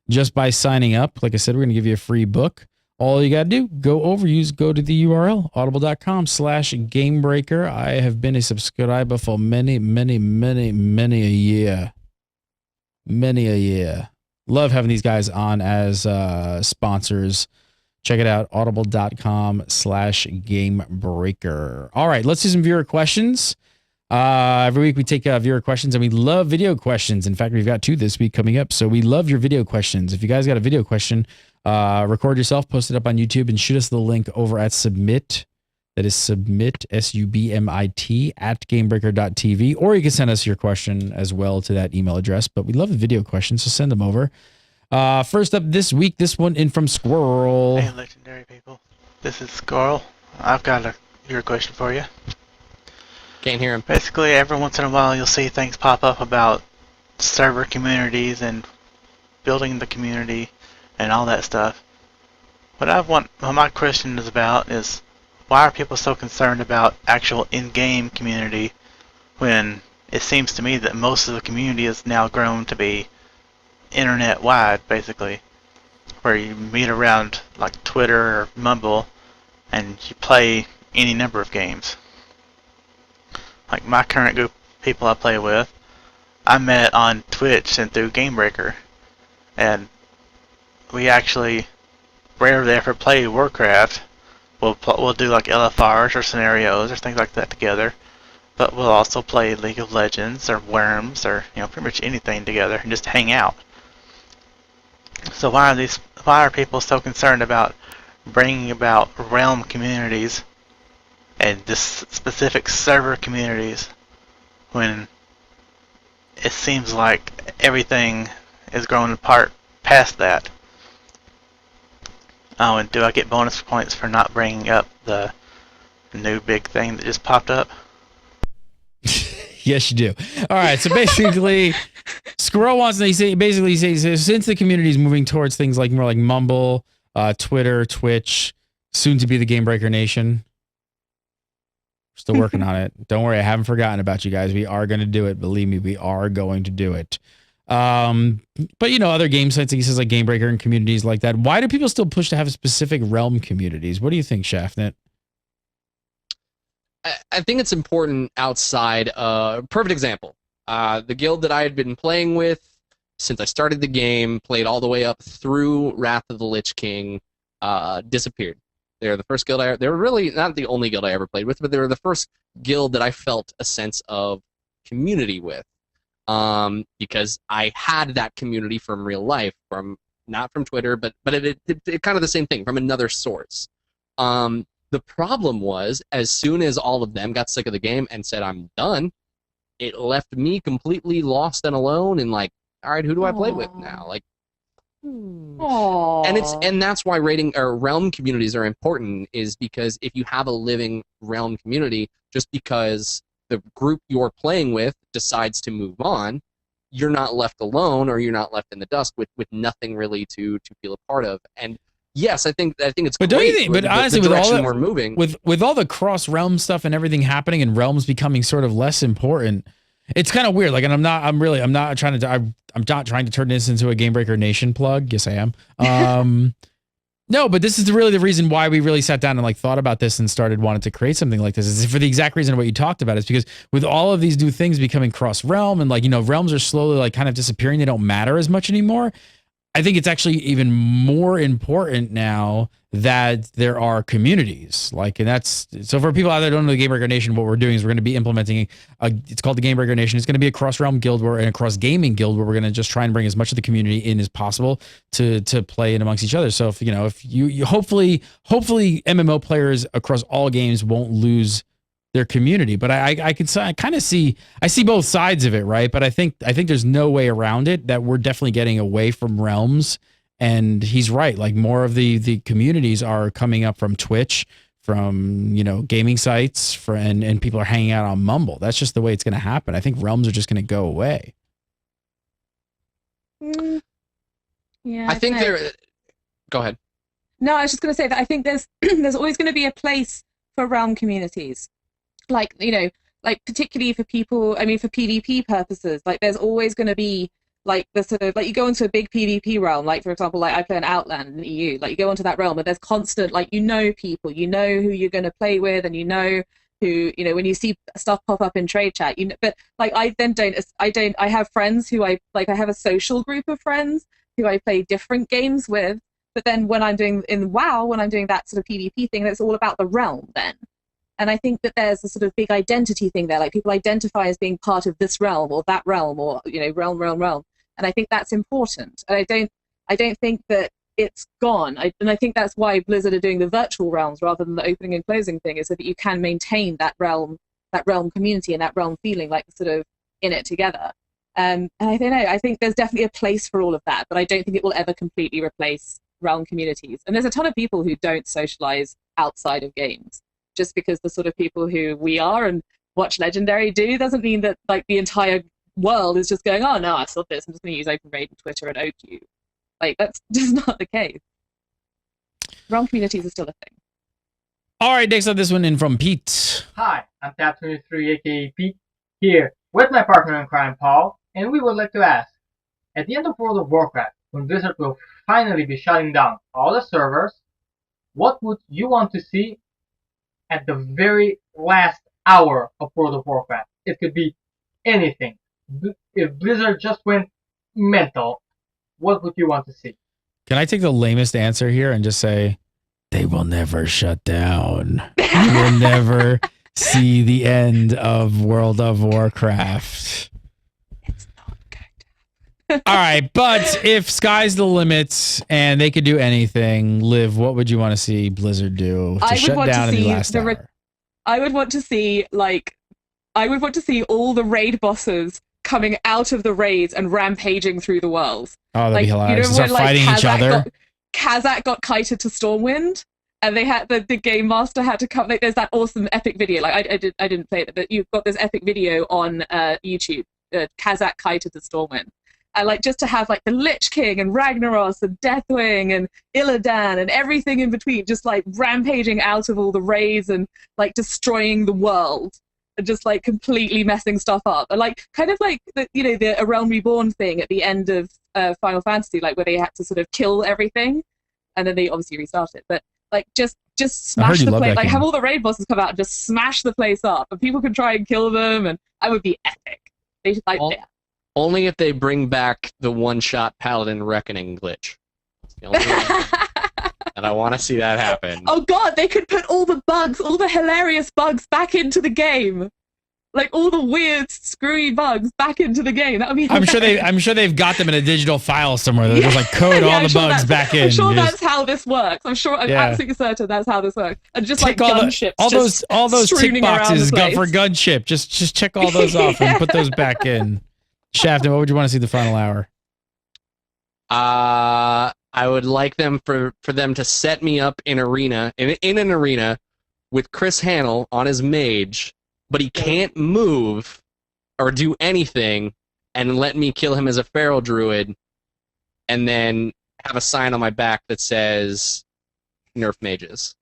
just by signing up. Like I said, we're going to give you a free book. All you got to do, go to the URL, audible.com/gamebreaker. I have been a subscriber for many a year. Many a year. Love having these guys on as sponsors. Check it out, audible.com/gamebreaker. All right, let's do some viewer questions. Every week we take viewer questions, and we love video questions. In fact, we've got 2 this week coming up, so we love your video questions. If you guys got a video question, record yourself, post it up on YouTube, and shoot us the link over at Submit. That is Submit, SUBMIT, @gamebreaker.tv, or you can send us your question as well to that email address. But we love the video questions, so send them over. First up this week, this one in from Squirrel. Hey, legendary people. This is Squirrel. I've got your question for you. Can't hear him. Basically, every once in a while, you'll see things pop up about server communities and building the community and all that stuff. What my question is about is, why are people so concerned about actual in-game community when it seems to me that most of the community has now grown to be internet wide, basically, where you meet around like Twitter or Mumble and you play any number of games. Like my current group of people I play with, I met on Twitch and through Gamebreaker, and we actually rarely ever play Warcraft. We'll do like LFRs or scenarios or things like that together, but we'll also play League of Legends or Worms or pretty much anything together and just hang out. So why are people so concerned about bringing about realm communities and just specific server communities when it seems like everything is growing apart past that? Oh, and do I get bonus points for not bringing up the new big thing that just popped up? Yes, you do. All right. So basically, Squirrel wants to say, since the community is moving towards things like more like Mumble, Twitter, Twitch, soon to be the Gamebreaker Nation. We're still working on it. Don't worry. I haven't forgotten about you guys. We are going to do it. Believe me, we are going to do it. But other game sites, like he says, like Gamebreaker and communities like that. Why do people still push to have specific realm communities? What do you think, Shaftnet? I think it's important outside. Perfect example. The guild that I had been playing with since I started the game, played all the way up through Wrath of the Lich King, disappeared. They're the first guild they were really not the only guild I ever played with, but they were the first guild that I felt a sense of community with. Because I had that community from real life, not from Twitter, but it kind of the same thing, from another source. The problem was, as soon as all of them got sick of the game and said, I'm done, it left me completely lost and alone and like, all right, who do I play with now? Like, Aww. and that's why rating or realm communities are important, is because if you have a living realm community, just because the group you're playing with decides to move on, you're not left alone, or you're not left in the dust with nothing really to feel a part of. And yes, I think it's But great. don't you think? But honestly, the with all direction that, we're moving, with all the cross realm stuff and everything happening, and realms becoming sort of less important, it's kind of weird. Like, and I'm not trying to turn this into a Game Breaker Nation plug. Yes, I am. No, but this is really the reason why we really sat down and like thought about this and started wanting to create something like this, is for the exact reason of what you talked about. Is because with all of these new things becoming cross realm, and like, you know, realms are slowly like kind of disappearing. They don't matter as much anymore. I think it's actually even more important now that there are communities. Like, and that's, so for people out there who don't know the Game Breaker Nation, what we're doing is we're going to be implementing it's called the Game Breaker Nation. It's going to be a cross realm guild and a cross gaming guild where we're going to just try and bring as much of the community in as possible to play in amongst each other. So if you hopefully MMO players across all games won't lose their community, but I see both sides of it, right? But I think there's no way around it, that we're definitely getting away from realms. And he's right, like more of the communities are coming up from Twitch, from, you know, gaming sites, and people are hanging out on Mumble. That's just the way it's going to happen. I think realms are just going to go away. Yeah, I think they're. Go ahead. No, I was just going to say that I think there's there's always going to be a place for realm communities, like, you know, like particularly for people. I mean, for PvP purposes, like there's always going to be like the sort of, like, you go into a big PvP realm, like for example, like I play an Outland in the EU, like you go into that realm and there's constant, like, you know, people, you know who you're going to play with, and you know who, you know, when you see stuff pop up in trade chat, you know. But like I have friends who I have a social group of friends who I play different games with. But then when I'm doing when I'm doing that sort of PvP thing, it's all about the realm then. And I think that there's a sort of big identity thing there, like people identify as being part of this realm or that realm, or, you know, realm. And I think that's important. And I don't think that it's gone. And I think that's why Blizzard are doing the virtual realms rather than the opening and closing thing, is so that you can maintain that realm community and that realm feeling, like sort of in it together. And I don't know, I think there's definitely a place for all of that, but I don't think it will ever completely replace realm communities. And there's a ton of people who don't socialize outside of games. Just because the sort of people who we are and watch Legendary do doesn't mean that like the entire world is just going, oh no, I saw this, I'm just going to use OpenRaid and Twitter and OQ. Like, that's just not the case. Realm communities are still a thing. All right, next up, this one in from Pete. Hi, I'm Ep133, aka Pete, here with my partner in crime, Paul, and we would like to ask, at the end of World of Warcraft, when Blizzard will finally be shutting down all the servers, what would you want to see at the very last hour of World of Warcraft? It could be anything. If Blizzard just went mental, what would you want to see? Can I take the lamest answer here and just say, they will never shut down. You will never see the end of World of Warcraft. It's not going to. All right, but if sky's the limit and they could do anything, Liv, what would you want to see Blizzard do to shut down in the last hour? I would want to see all the raid bosses coming out of the raids and rampaging through the world. Oh, that'd be hilarious. You know, Start fighting each other. Kazakh got kited to Stormwind, and they had the game master had to come. Like, there's that awesome epic video. Like, I didn't play it, but you've got this epic video on YouTube. Kazakh kited to Stormwind. And like, just to have like the Lich King and Ragnaros and Deathwing and Illidan and everything in between, just like rampaging out of all the raids and like destroying the world and just like completely messing stuff up. And like, kind of like the A Realm Reborn thing at the end of Final Fantasy, like where they had to sort of kill everything and then they obviously restart it. But like, just smash the place, like have all the raid bosses come out and just smash the place up, and people can try and kill them, and that would be epic. They should like that. Only if they bring back the one-shot Paladin Reckoning glitch. It's the only way. And I want to see that happen. Oh god, they could put all the hilarious bugs back into the game. like all the weird screwy bugs back into the game. That would be. I'm hilarious. sure they've got them in a digital file somewhere. They'll just like code Yeah, all I'm the sure bugs back in. I'm sure Just that's how this works. I'm absolutely certain that's how this works. And just like tick gunships, all those tick swooning around boxes the got for place. gunship. Just check all those off and put those back in. Shafton, what would you want to see the final hour? I would like them for them to set me up in an arena with Chris Hannell on his mage, but he can't move or do anything, and let me kill him as a feral druid, and then have a sign on my back that says "Nerf mages."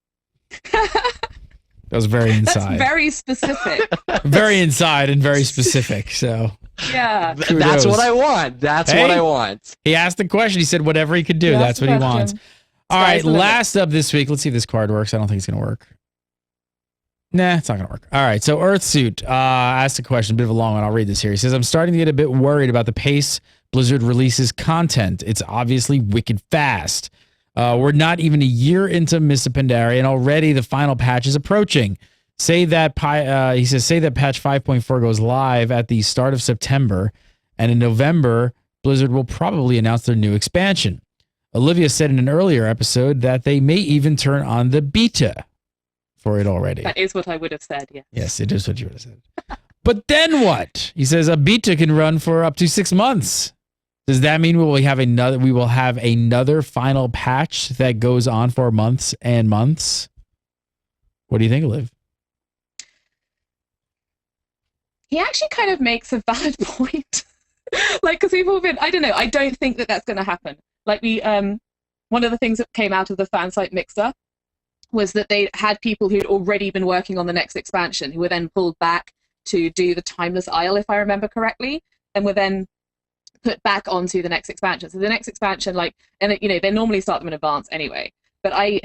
That was very inside. That's very specific. Very inside and very specific. So Yeah. Kudos. That's what I want. That's what I want. he asked the question. He said whatever he could do. He That's asked what the he question. wants. All right, Sky's the limit. last up this week. Let's see if this card works. I don't think it's going to work. Nah, it's not going to work. All right, so Earthsuit asked a question, a bit of a long one. I'll read this here. He says, I'm starting to get a bit worried about the pace Blizzard releases content. It's obviously wicked fast. We're not even a year into Mists of Pandaria, and already the final patch is approaching. Say that patch 5.4 goes live at the start of September, and in November, Blizzard will probably announce their new expansion. Olivia said in an earlier episode that they may even turn on the beta for it already. That is what I would have said, yeah. Yes, it is what you would have said. But then what? He says a beta can run for up to 6 months. Does that mean we will have another final patch that goes on for months and months? What do you think, Liv? He actually kind of makes a valid point. Like, because we've all been, I don't know, I don't think that that's going to happen. Like, one of the things that came out of the fan site mixer was that they had people who'd already been working on the next expansion who were then pulled back to do the Timeless Isle, if I remember correctly, and were then put back onto the next expansion. So the next expansion, they normally start them in advance anyway. But I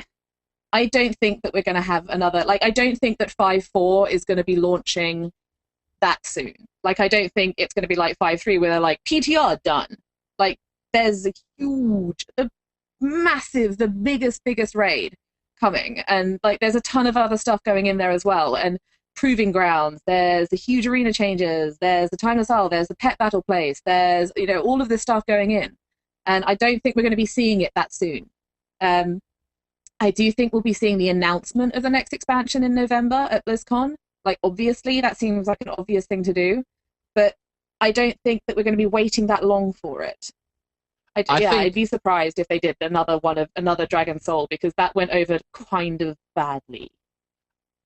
don't think that we're going to have another, I don't think that 5.4 is going to be launching that soon. I don't think it's going to be like 5.3 where they're like, PTR done. There's a huge, the biggest raid coming. And there's a ton of other stuff going in there as well. And Proving Grounds, there's the huge arena changes, there's the Timeless Isle, there's the pet battle place, there's, all of this stuff going in. And I don't think we're going to be seeing it that soon. I do think we'll be seeing the announcement of the next expansion in November at BlizzCon. Obviously, that seems like an obvious thing to do. But I don't think that we're going to be waiting that long for it. I'd be surprised if they did another Dragon Soul, because that went over kind of badly.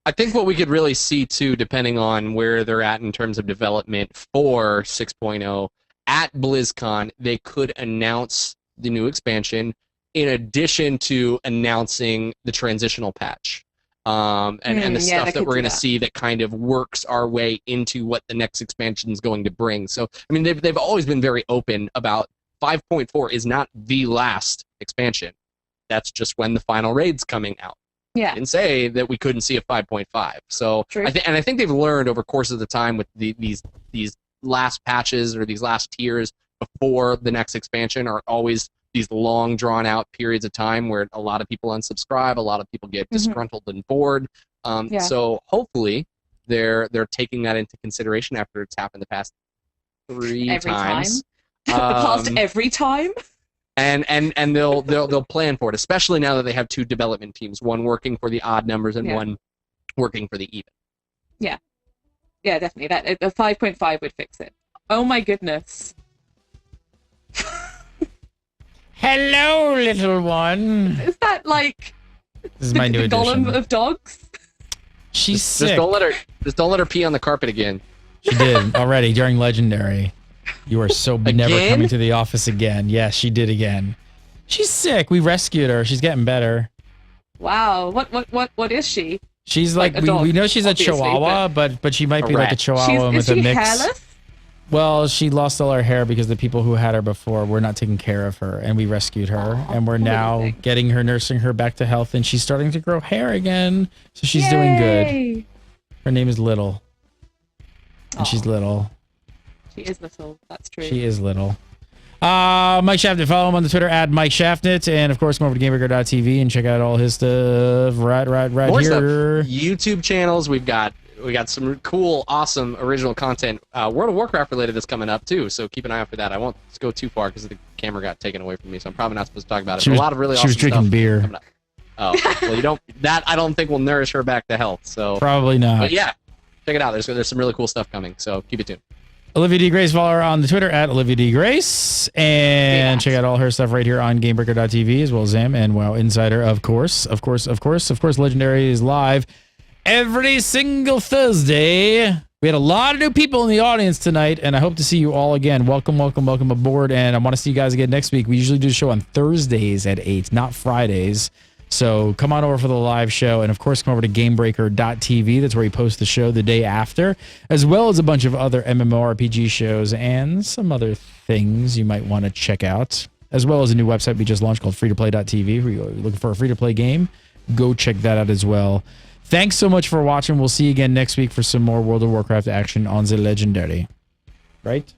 I think what we could really see too, depending on where they're at in terms of development for 6.0, at BlizzCon, they could announce the new expansion in addition to announcing the transitional patch. And the stuff that we're going to see that kind of works our way into what the next expansion is going to bring. So, I mean, they've always been very open about 5.4 is not the last expansion. That's just when the final raid's coming out. Yeah. I didn't say that we couldn't see a 5.5. So, True. I think they've learned over the course of the time with these last patches or these last tiers before the next expansion are always these long drawn out periods of time where a lot of people unsubscribe, a lot of people get disgruntled and bored. So hopefully they're taking that into consideration after it's happened the past three times. The past every time. And they'll plan for it, especially now that they have two development teams, one working for the odd numbers and one working for the even. Yeah. Yeah, definitely. That a 5.5 would fix it. Oh my goodness. Hello, little one. Is that This is my new the edition. golem of dogs? She's sick. Just don't let her pee on the carpet again. She did already during Legendary. You are so never Again? coming to the office again. Yes, she did again. She's sick. We rescued her. She's getting better. Wow. What is she? She's Like a we dog, know she's a obviously, Chihuahua, but she might be like a rat. Chihuahua Is with a she mix. hairless? Well, she lost all her hair because the people who had her before were not taking care of her, and we rescued her, and we're now amazing. getting her, nursing her back to health, and she's starting to grow hair again. So she's doing good. Yay! Her name is Little, and Aw. she's little. She is little. That's true. She is little. Mike Shaftnit, follow him on the Twitter at Mike Shaftnit, and of course, come over to GameBreaker.tv and check out all his stuff right More here. stuff. YouTube channels. We've got we got some cool, awesome original content, World of Warcraft related, that's coming up too. So keep an eye out for that. I won't go too far because the camera got taken away from me, so I'm probably not supposed to talk about it. But a lot of really awesome She was drinking stuff beer. coming up. Oh, well, you don't. That I don't think will nourish her back to health. So Probably not. but yeah, check it out. There's some really cool stuff coming. So keep it tuned. Olivia D. Grace, follow her on the Twitter at Olivia D. Grace. And check out all her stuff right here on GameBreaker.tv, as well as Zam and WoW Insider, of course. Of course, Legendary is live every single Thursday. We had a lot of new people in the audience tonight, and I hope to see you all again. Welcome aboard, and I want to see you guys again next week. We usually do the show on Thursdays at 8, not Fridays. So come on over for the live show, and of course come over to GameBreaker.tv. That's where we post the show the day after, as well as a bunch of other MMORPG shows and some other things you might want to check out, as well as a new website we just launched called freetoplay.tv. If you're looking for a free-to-play game, go check that out as well. Thanks so much for watching. We'll see you again next week for some more World of Warcraft action on the Legendary. Right?